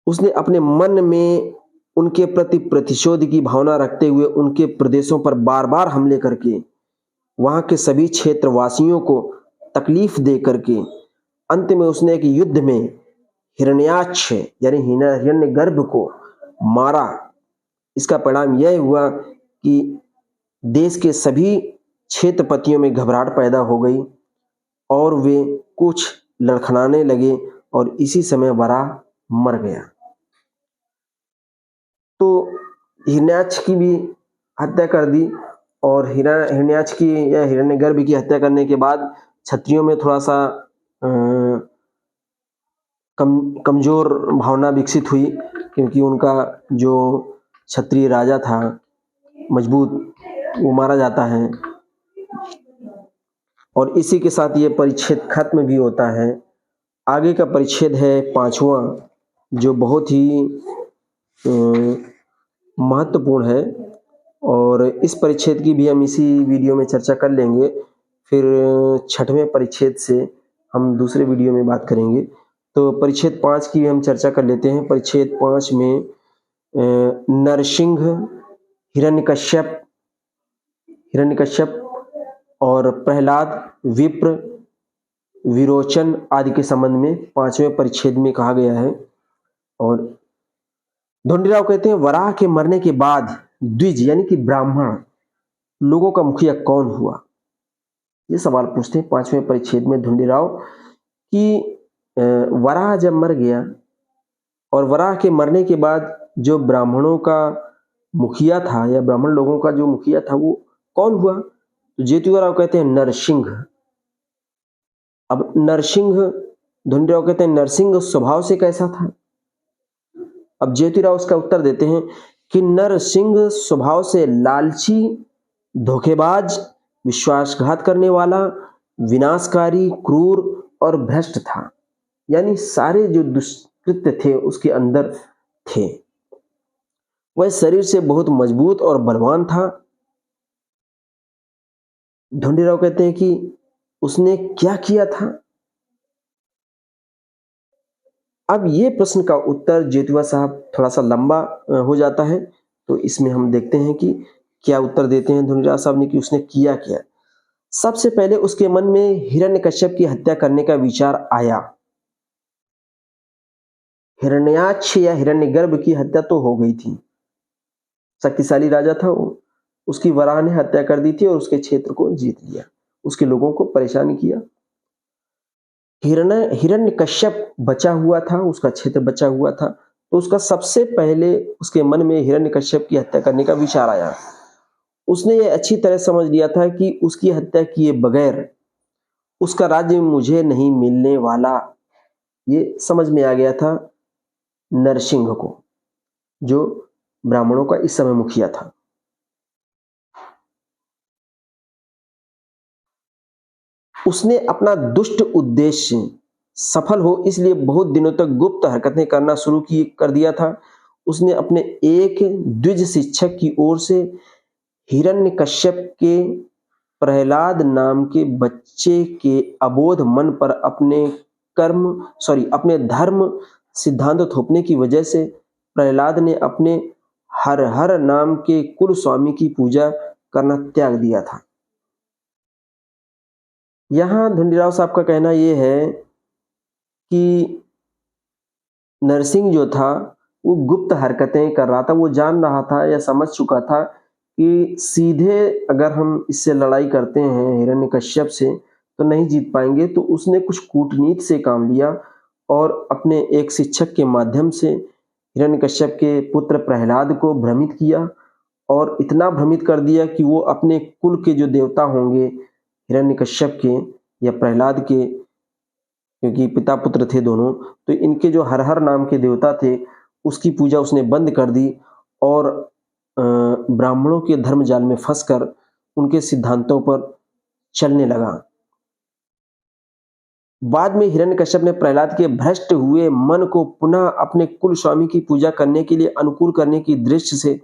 उसने अपने मन में उनके प्रति प्रतिशोध की भावना रखते हुए उनके प्रदेशों पर बार बार हमले करके वहां के सभी क्षेत्रवासियों को तकलीफ दे करके अंत में उसने एक युद्ध में हिरण्याक्ष यानी हिरण्यगर्भ को मारा। इसका परिणाम यह हुआ कि देश के सभी क्षेत्रपतियों में घबराहट पैदा हो गई और वे कुछ लड़खड़ाने लगे, और इसी समय वराह मर गया। तो हिरण्याक्ष की भी हत्या कर दी, और हिरण्याक्ष की या हिरण्यगर्भ की हत्या करने के बाद क्षत्रियों में थोड़ा सा कमजोर भावना विकसित हुई, क्योंकि उनका जो क्षत्रिय राजा था मजबूत, वो मारा जाता है। और इसी के साथ ये परिच्छेद खत्म भी होता है। आगे का परिच्छेद है 5वां, जो बहुत ही महत्वपूर्ण है, और इस परिच्छेद की भी हम इसी वीडियो में चर्चा कर लेंगे। फिर 6वें परिच्छेद से हम दूसरे वीडियो में बात करेंगे। तो परिच्छेद 5 की हम चर्चा कर लेते हैं। परिच्छेद 5 में नरसिंह, हिरण्यकश्यप और प्रहलाद, विप्र, विरोचन आदि के संबंध में 5वें परिच्छेद में कहा गया है। और ढोंडीराव कहते हैं, वराह के मरने के बाद द्विज यानी कि ब्राह्मण लोगों का मुखिया कौन हुआ? ये सवाल पूछते हैं 5वें परिच्छेद में ढोंडीराव कि वराह जब मर गया और वराह के मरने के बाद जो ब्राह्मणों का मुखिया था या ब्राह्मण लोगों का जो मुखिया था वो कौन हुआ? तो ज्योतिराव कहते हैं नरसिंह। अब नरसिंह, ढोंडीराव कहते हैं नरसिंह स्वभाव से कैसा था? अब ज्योतिराव उसका उत्तर देते हैं कि नरसिंह स्वभाव से लालची, धोखेबाज, विश्वासघात करने वाला, विनाशकारी, क्रूर और भ्रष्ट था। यानी सारे जो दुष्कृत्य थे उसके अंदर थे। वह शरीर से बहुत मजबूत और बलवान था। ढोंडीराव कहते हैं कि उसने क्या किया था? अब ये प्रश्न का उत्तर ज्योतिबा साहब थोड़ा सा लंबा हो जाता है, तो इसमें हम देखते हैं कि क्या उत्तर देते हैं ढोंडीराव साहब ने कि उसने किया क्या। सबसे पहले उसके मन में हिरण्यकश्यप की हत्या करने का विचार आया। हिरण्याक्ष या हिरण्यगर्भ की हत्या तो हो गई थी, शक्तिशाली राजा था वो, उसकी वराह ने हत्या कर दी थी और उसके क्षेत्र को जीत लिया, उसके लोगों को परेशान किया। हिरण्यकश्यप बचा हुआ था, उसका क्षेत्र बचा हुआ था, तो उसका सबसे पहले उसके मन में हिरण्यकश्यप की हत्या करने का विचार आया। उसने ये अच्छी तरह समझ लिया था कि उसकी हत्या किए बगैर उसका राज्य मुझे नहीं मिलने वाला। ये समझ में आ गया था नरसिंह को, जो ब्राह्मणों का इस समय मुखिया था। उसने अपना दुष्ट उद्देश्य सफल हो इसलिए बहुत दिनों तक गुप्त हरकतें करना शुरू कर दिया था। उसने अपने एक द्विज शिक्षक की ओर से हिरण्यकश्यप के प्रहलाद नाम के बच्चे के अबोध मन पर अपने धर्म सिद्धांत थोपने की वजह से प्रहलाद ने अपने हर हर नाम के कुल स्वामी की पूजा करना त्याग दिया था। यहाँ ढूंढीराव साहब का कहना ये है कि नरसिंह जो था वो गुप्त हरकतें कर रहा था। वो जान रहा था या समझ चुका था कि सीधे अगर हम इससे लड़ाई करते हैं हिरण्यकश्यप से तो नहीं जीत पाएंगे। तो उसने कुछ कूटनीति से काम लिया और अपने एक शिक्षक के माध्यम से हिरण्यकश्यप के पुत्र प्रहलाद को भ्रमित किया और इतना भ्रमित कर दिया कि वो अपने कुल के जो देवता होंगे हिरण्यकश्यप के या प्रहलाद के, क्योंकि पिता पुत्र थे दोनों, तो इनके जो हर हर नाम के देवता थे उसकी पूजा उसने बंद कर दी और ब्राह्मणों के धर्म जाल में फंसकर उनके सिद्धांतों पर चलने लगा। बाद में हिरण्यकश्यप ने प्रहलाद के भ्रष्ट हुए मन को पुनः अपने कुल स्वामी की पूजा करने के लिए अनुकूल करने की दृष्टि से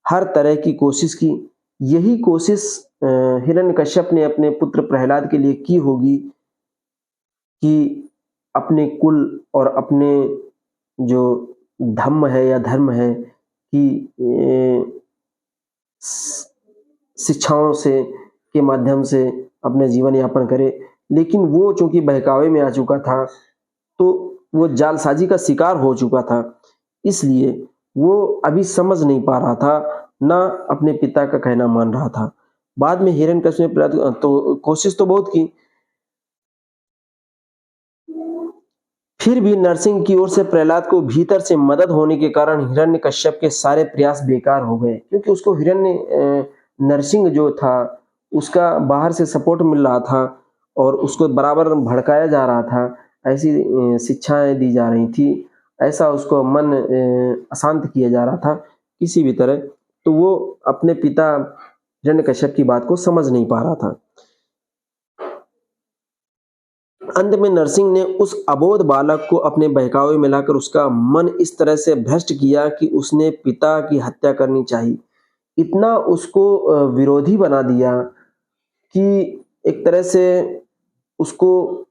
हर तरह की कोशिश की। यही कोशिश हिरण्यकश्यप ने अपने पुत्र प्रहलाद के लिए की होगी कि अपने कुल और अपने जो धम्म है या धर्म है कि शिक्षाओं से के माध्यम से अपने जीवन यापन करे। लेकिन वो चूंकि बहकावे में आ चुका था तो वो जालसाजी का शिकार हो चुका था, इसलिए वो अभी समझ नहीं पा रहा था, ना अपने पिता का कहना मान रहा था। बाद में हिरण्यकश्यप ने तो कोशिश तो बहुत की, फिर भी नरसिंह की ओर से प्रहलाद को भीतर से मदद होने के कारण हिरण्यकश्यप के सारे प्रयास बेकार हो गए, क्योंकि उसको नरसिंह जो था उसका बाहर से सपोर्ट मिल रहा था और उसको बराबर भड़काया जा रहा था, ऐसी शिक्षाएं दी जा रही थी, ऐसा उसको मन अशांत किया जा रहा था किसी भी तरह। तो वो अपने पिता हिरण्यकश्यप की बात को समझ नहीं पा रहा था। अंत में नरसिंह ने उस अबोध बालक को अपने बहकावे में लाकर उसका मन इस तरह से भ्रष्ट किया कि उसने पिता की हत्या करनी चाहिए। इतना उसको विरोधी बना दिया कि एक तरह से उसको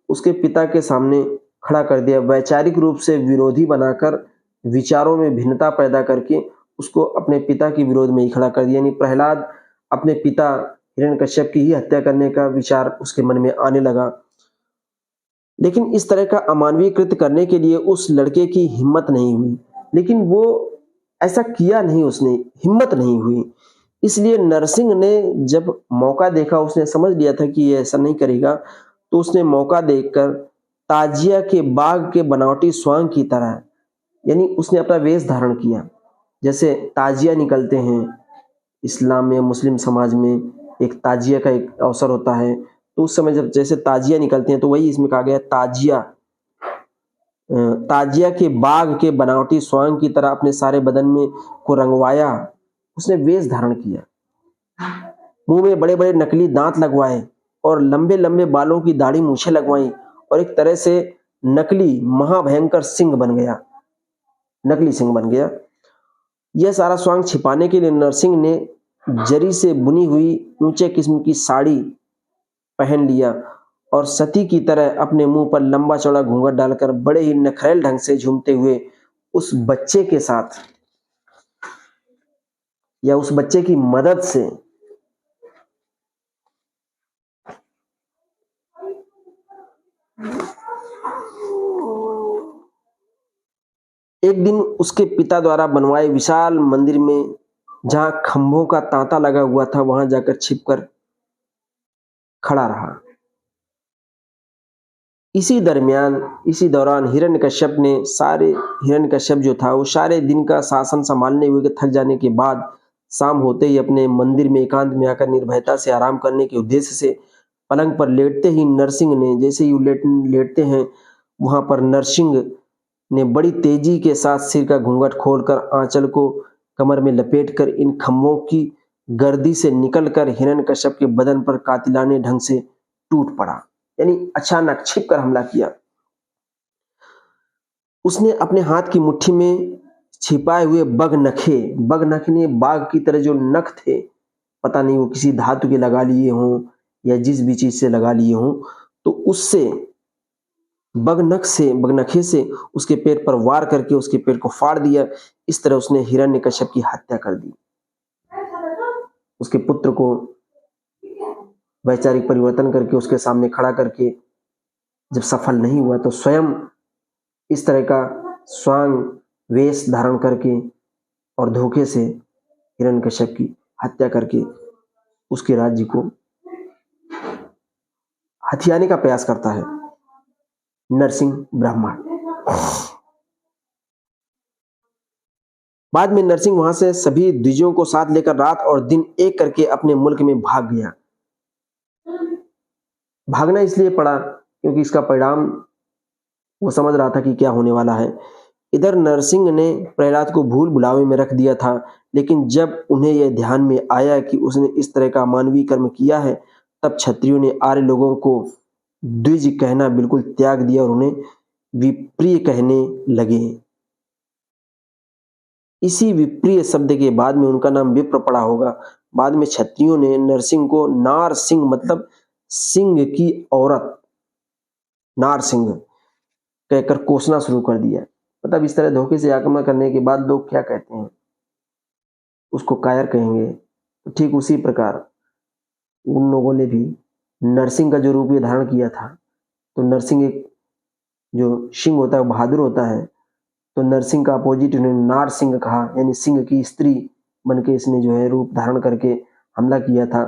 उसके पिता के सामने खड़ा कर दिया, वैचारिक रूप से विरोधी बनाकर विचारों में भिन्नता पैदा करके उसको अपने पिता के विरोध में ही खड़ा कर दिया। यानी प्रहलाद अपने पिता हिरण्यकश्यप की ही हत्या करने का विचार उसके मन में आने लगा। लेकिन इस तरह का अमानवीय कृत्य करने के लिए उस लड़के की हिम्मत नहीं हुई, लेकिन वो ऐसा किया नहीं, उसने हिम्मत नहीं हुई। इसलिए नरसिंह ने जब मौका देखा, उसने समझ लिया था कि ये ऐसा नहीं करेगा, तो उसने मौका देखकर ताजिया के बाग के बनावटी स्वांग की तरह, यानी उसने अपना वेश धारण किया। जैसे ताजिया निकलते हैं इस्लाम में, मुस्लिम समाज में एक ताजिया का एक अवसर होता है, तो उस समय जब जैसे ताजिया निकलते हैं तो वही इसमें कहा गया ताजिया। ताजिया के बाग के बनावटी स्वांग की तरह अपने सारे बदन में को रंगवाया, उसने वेश धारण किया, मुंह में बड़े बड़े नकली दांत लगवाए और लंबे लंबे बालों की दाढ़ी मूछें लगवाई और एक तरह से नकली महाभयंकर सिंह बन गया, नकली सिंह बन गया। यह सारा स्वांग छिपाने के लिए नरसिंह ने जरी से बुनी हुई ऊंचे किस्म की साड़ी पहन लिया और सती की तरह अपने मुंह पर लंबा चौड़ा घूंघट डालकर बड़े ही नखरेल ढंग से झूमते हुए उस बच्चे के साथ या उस बच्चे की मदद से एक दिन उसके पिता द्वारा बनवाए विशाल मंदिर में, जहां खंभों का तांता लगा हुआ था, वहां जाकर छिपकर खड़ा रहा। इसी दौरान हिरण्यकश्यप जो था वो सारे दिन का शासन संभालने हुए थक जाने के बाद शाम होते ही अपने मंदिर में एकांत में आकर निर्भयता से आराम करने के उद्देश्य से पलंग पर लेटते ही नरसिंह ने, जैसे ही लेटते हैं वहां पर नरसिंह ने बड़ी तेजी के साथ सिर का घूंघट खोलकर आंचल को कमर में लपेटकर इन खंभों की गर्दी से निकलकर हिरण्यकश्यप के बदन पर कातिलाने ढंग से टूट पड़ा, यानी अचानक छिपकर हमला किया। उसने अपने हाथ की मुट्ठी में छिपाए हुए बग ने बाघ की तरह जो नख थे, पता नहीं वो किसी धातु के लगा लिए हों या जिस भी चीज से लगा लिए हों, तो उससे बगनखे से उसके पेट पर वार करके उसके पेट को फाड़ दिया। इस तरह उसने हिरण्यकश्यप की हत्या कर दी, उसके पुत्र को वैचारिक परिवर्तन करके उसके सामने खड़ा करके जब सफल नहीं हुआ तो स्वयं इस तरह का स्वांग वेश धारण करके और धोखे से हिरण्यकश्यप की हत्या करके उसके राज्य को हथियाने का प्रयास करता है नरसिंह ब्राह्मण। बाद में नरसिंह वहां से सभी द्विजों को साथ लेकर रात और दिन एक करके अपने मुल्क में भाग गया। भागना इसलिए पड़ा क्योंकि इसका परिणाम वो समझ रहा था कि क्या होने वाला है। इधर नरसिंह ने प्रहलाद को भूल भुलावे में रख दिया था, लेकिन जब उन्हें यह ध्यान में आया कि उसने इस तरह का मानवीय कर्म किया है, तब क्षत्रियों ने आर्य लोगों को द्विज कहना बिल्कुल त्याग दिया और उन्हें विप्रिय कहने लगे। इसी विप्रिय शब्द के बाद में उनका नाम विप्र पड़ा होगा। बाद में क्षत्रियों ने नरसिंह को नार सिंह मतलब सिंह की औरत नार सिंह कहकर कोसना शुरू कर दिया। मतलब इस तरह धोखे से आक्रमण करने के बाद लोग क्या कहते हैं, उसको कायर कहेंगे। तो ठीक उसी प्रकार उन लोगों ने भी नरसिंह का जो रूप धारण किया था, तो नरसिंह एक जो सिंह होता है वो बहादुर होता है, तो नरसिंह का अपोजिट उन्होंने नार सिंह कहा, यानी सिंह की स्त्री बन के इसने जो है रूप धारण करके हमला किया था।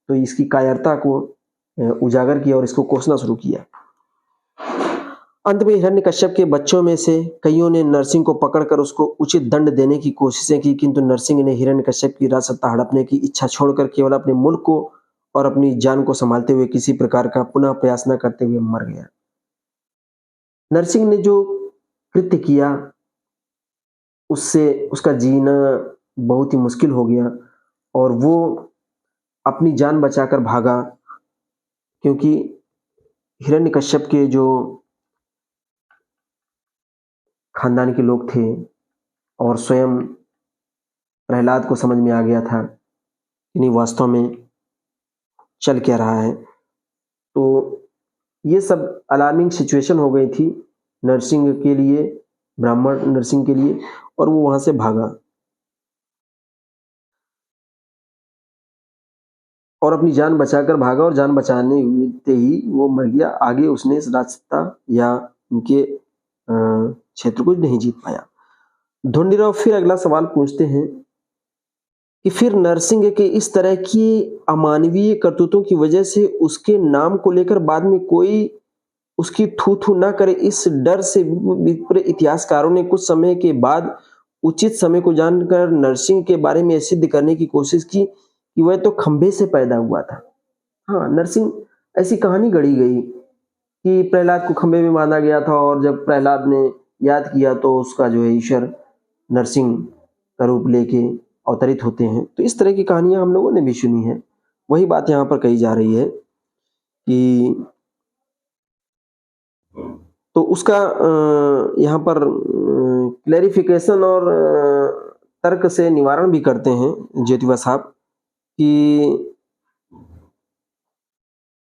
तो इसकी कायरता को उजागर किया और इसको कोसना शुरू किया। अंत में हिरण्यकश्यप के बच्चों में से कईयों ने नरसिंह को पकड़कर उसको उचित दंड देने की कोशिशें की, किंतु नरसिंह ने हिरण्यकश्यप की राजसत्ता हड़पने की इच्छा छोड़कर केवल अपने मुल्क को और अपनी जान को संभालते हुए किसी प्रकार का पुनः प्रयास न करते हुए मर गया। नरसिंह ने जो कृत्य किया उससे उसका जीना बहुत ही मुश्किल हो गया और वो अपनी जान बचाकर भागा, क्योंकि हिरण्यकश्यप के जो खानदान के लोग थे और स्वयं प्रहलाद को समझ में आ गया था कि नहीं वास्तव में चल क्या रहा है। तो ये सब अलार्मिंग सिचुएशन हो गई थी नरसिंह के लिए, ब्राह्मण नरसिंह के लिए, और वो वहां से भागा और अपनी जान बचाकर भागा और जान बचाने ही वो मर गया। आगे उसने इस राजसत्ता या उनके क्षेत्र को नहीं जीत पाया। ढूंढीराव फिर अगला सवाल पूछते हैं कि फिर नरसिंह के इस तरह की अमानवीय करतूतों की वजह से उसके नाम को लेकर बाद में कोई उसकी थू थू ना करे, इस डर से विप्र इतिहासकारों ने कुछ समय के बाद उचित समय को जानकर नरसिंह के बारे में सिद्ध करने की कोशिश की कि वह तो खंभे से पैदा हुआ था। हाँ, नरसिंह ऐसी कहानी गढ़ी गई कि प्रहलाद को खंभे में बांधा गया था और जब प्रहलाद ने याद किया तो उसका जो है ईश्वर नरसिंह का रूप लेके अवतरित होते हैं। तो इस तरह की कहानियां हम लोगों ने भी सुनी है। वही बात यहाँ पर कही जा रही है कि तो उसका यहाँ पर क्लैरिफिकेशन और तर्क से निवारण भी करते हैं ज्योतिबा साहब कि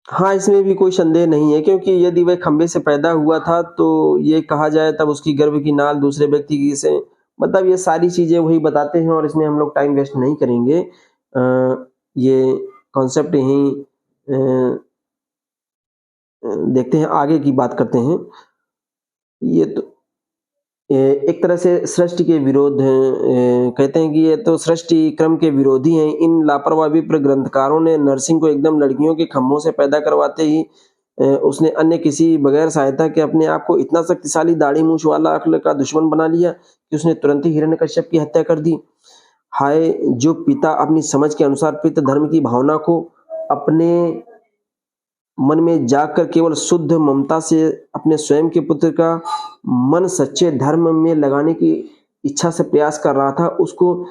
हाँ, इसमें भी कोई संदेह नहीं है, क्योंकि यदि वह खंबे से पैदा हुआ था तो ये कहा जाए तब उसकी गर्भ की नाल दूसरे व्यक्ति की से, मतलब ये सारी चीजें वही बताते हैं और इसमें हम लोग टाइम वेस्ट नहीं करेंगे। ये कॉन्सेप्ट यही देखते हैं, आगे की बात करते हैं। ये तो एक तरह से सृष्टि के विरोध हैं। कहते हैं कि ये तो सृष्टि क्रम के विरोधी हैं। इन लापरवाह विप्र ग्रंथकारों ने नरसिंह को एकदम लड़कियों के खम्भों से पैदा करवाते ही उसने अन्य किसी बगैर सहायता के अपने आप को इतना शक्तिशाली दाढ़ी मूछ वाला अक्ल का दुश्मन बना लिया कि उसने तुरंत ही हिरण्यकश्यप की हत्या कर दी। हाय, जो पिता अपनी समझ के अनुसार पितृ धर्म की भावना को अपने मन में जाकर केवल शुद्ध ममता से अपने स्वयं के पुत्र का मन सच्चे धर्म में लगाने की इच्छा से प्रयास कर रहा था, उसको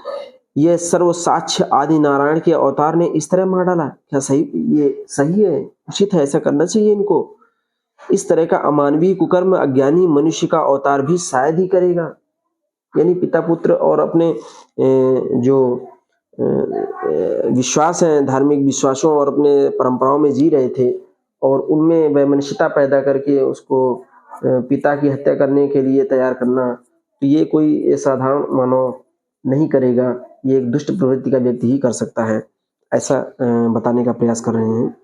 यह सर्वसाक्ष्य आदि नारायण के अवतार ने इस तरह मार डाला। क्या ये सही है, उचित है, ऐसा करना चाहिए इनको? इस तरह का अमानवीय कुकर्म अज्ञानी मनुष्य का अवतार भी शायद ही करेगा। यानी पिता पुत्र और अपने जो विश्वास है, धार्मिक विश्वासों और अपने परंपराओं में जी रहे थे और उनमें वैमनस्यता पैदा करके उसको पिता की हत्या करने के लिए तैयार करना, तो ये कोई साधारण मानव नहीं करेगा। ये एक दुष्ट प्रवृत्ति का व्यक्ति ही कर सकता है, ऐसा बताने का प्रयास कर रहे हैं।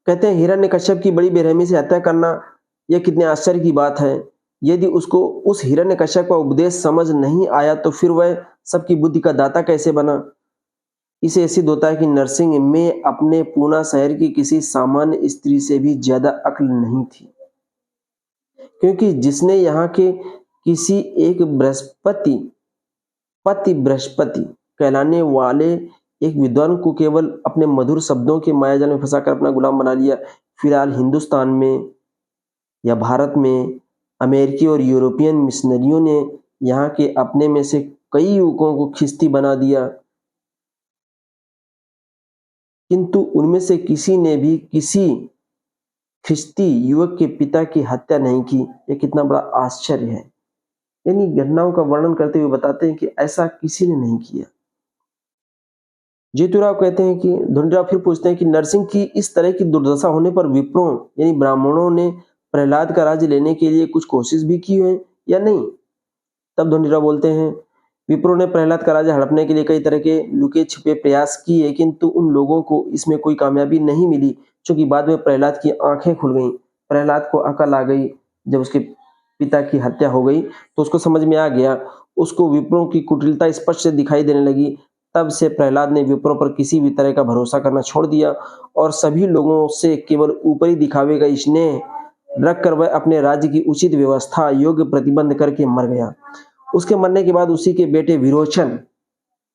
कहते हैं हिरण्यकश्यप की बड़ी बेरहमी से हत्या करना यह कितने आश्चर्य की बात है। यदि उसको उस हिरण्यकश्यप का उपदेश समझ नहीं आया तो फिर वह सबकी बुद्धि का दाता कैसे बना। इसे सिद्ध होता है कि नरसिंह में अपने पूना शहर की किसी सामान्य स्त्री से भी ज्यादा अक्ल नहीं थी, क्योंकि जिसने यहाँ के किसी एक बृहस्पति कहलाने वाले एक विद्वान को केवल अपने मधुर शब्दों के मायाजाल में फंसाकर अपना गुलाम बना लिया। फिलहाल हिंदुस्तान में या भारत में अमेरिकी और यूरोपियन मिशनरियों ने यहाँ के अपने में से कई युवकों को खिस्ती बना दिया, किंतु उनमें से किसी ने भी किसी ख्रिस्ती युवक के पिता की हत्या नहीं की। यह कितना बड़ा आश्चर्य है। यानी घटनाओं का वर्णन करते हुए बताते हैं कि ऐसा किसी ने नहीं किया। जेतुराव कहते हैं कि धोंडीराव फिर पूछते हैं कि नरसिंह की इस तरह की दुर्दशा होने पर विप्रों यानी ब्राह्मणों ने प्रहलाद का राज्य लेने के लिए कुछ कोशिश भी की है या नहीं। तब धोंडीराव बोलते हैं विप्रों ने प्रहलाद का राज्य हड़पने के लिए कई तरह के लुके छिपे प्रयास किए, किंतु उन लोगों को इसमें कोई कामयाबी नहीं मिली, क्योंकि बाद में प्रहलाद की आंखें खुल गईं। प्रहलाद को अकल आ गई। जब उसके पिता की हत्या हो गई तो उसको समझ में आ गया, उसको विप्रों की कुटिलता स्पष्ट से दिखाई देने लगी। तब से प्रहलाद ने विप्रों पर किसी भी तरह का भरोसा करना छोड़ दिया और सभी लोगों से केवल ऊपरी दिखावे का स्नेह रखकर वह अपने राज्य की उचित व्यवस्था योग्य प्रतिबंध करके मर गया। उसके मरने के बाद उसी के बेटे विरोचन,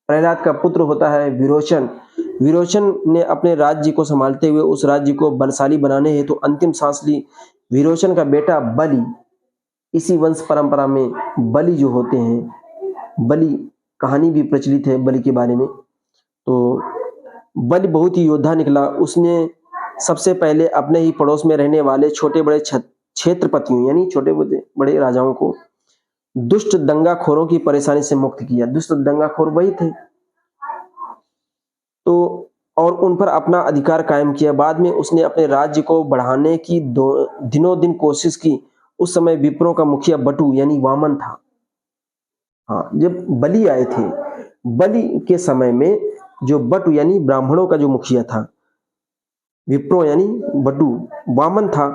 प्रहलाद का पुत्र होता है विरोचन ने अपने राज्य को संभालते हुए उस राज्य को बलशाली बनाने हेतु अंतिम सांस ली। विरोचन का बेटा बलि, इसी वंश परंपरा में बलि जो होते हैं, बलि कहानी भी प्रचलित है बलि के बारे में। तो बलि बहुत ही योद्धा निकला। उसने सबसे पहले अपने ही पड़ोस में रहने वाले छोटे बड़े क्षेत्रपतियों यानी छोटे बड़े राजाओं को दुष्ट दंगाखोरों की परेशानी से मुक्त किया। दुष्ट दंगाखोर वही थे तो और उन पर अपना अधिकार कायम किया। बाद में उसने अपने राज्य को बढ़ाने की दिनों दिन कोशिश की। उस समय विप्रों का मुखिया बटु यानी वामन था। हाँ, जब बलि आए थे, बलि के समय में जो बटु यानी ब्राह्मणों का जो मुखिया था, विप्रो यानी बटु वामन था,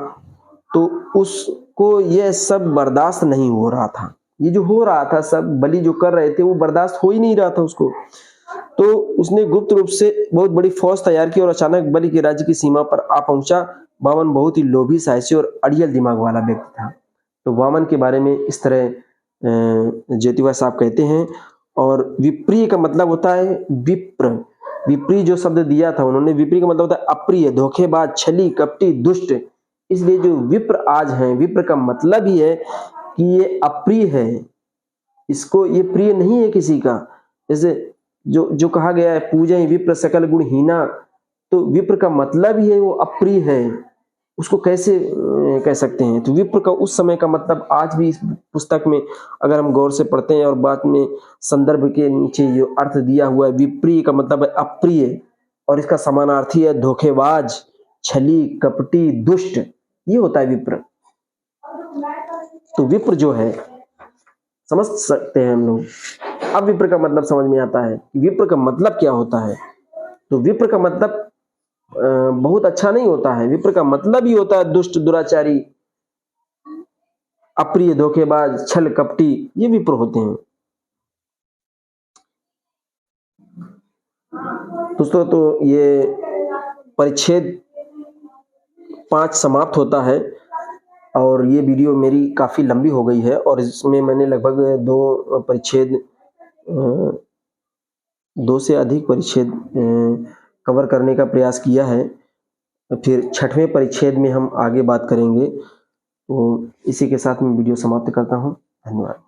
तो उसको यह सब बर्दाश्त नहीं हो रहा था। ये जो हो रहा था सब बलि जो कर रहे थे वो बर्दाश्त हो ही नहीं रहा था उसको। तो उसने गुप्त रूप से बहुत बड़ी फौज तैयार की और अचानक बलि के राज्य की सीमा पर आ पहुंचा। वामन बहुत ही लोभी, साहसी और अड़ियल दिमाग वाला व्यक्ति था। तो वामन के बारे में इस तरह ज्योतिबा साहब कहते हैं। और विप्रिय का मतलब होता है विप्र। विप्रिय जो शब्द दिया था उन्होंने, विप्रिय का मतलब होता है अप्रिय, धोखेबाज, छली, कपटी, दुष्ट। इसलिए जो विप्र आज हैं, विप्र का मतलब ही है कि ये अप्रिय है, इसको ये प्रिय नहीं है किसी का। जैसे जो कहा गया है पूजय विप्र सकल गुणहीना, तो विप्र का मतलब ही है वो अप्रिय है, उसको कैसे कह सकते हैं। तो विप्र का उस समय का मतलब आज भी इस पुस्तक में अगर हम गौर से पढ़ते हैं और बाद में संदर्भ के नीचे जो अर्थ दिया हुआ है, विप्रिय का मतलब है अप्रिय और इसका समानार्थी है धोखेबाज, छली, कपटी, दुष्ट, ये होता है विप्र। तो विप्र जो है समझ सकते हैं हम लोग। अब विप्र का मतलब समझ में आता है कि विप्र का मतलब क्या होता है। तो विप्र का मतलब बहुत अच्छा नहीं होता है। विप्र का मतलब ही होता है दुष्ट, दुराचारी, अप्रिय, धोखेबाज, छल, कपटी, ये विप्र होते हैं। दोस्तों, तो ये परिच्छेद 5 समाप्त होता है और ये वीडियो मेरी काफी लंबी हो गई है और इसमें मैंने लगभग 2 परिच्छेद 2 से अधिक परिच्छेद कवर करने का प्रयास किया है। फिर 6वें परिच्छेद में हम आगे बात करेंगे। तो इसी के साथ मैं वीडियो समाप्त करता हूँ। धन्यवाद।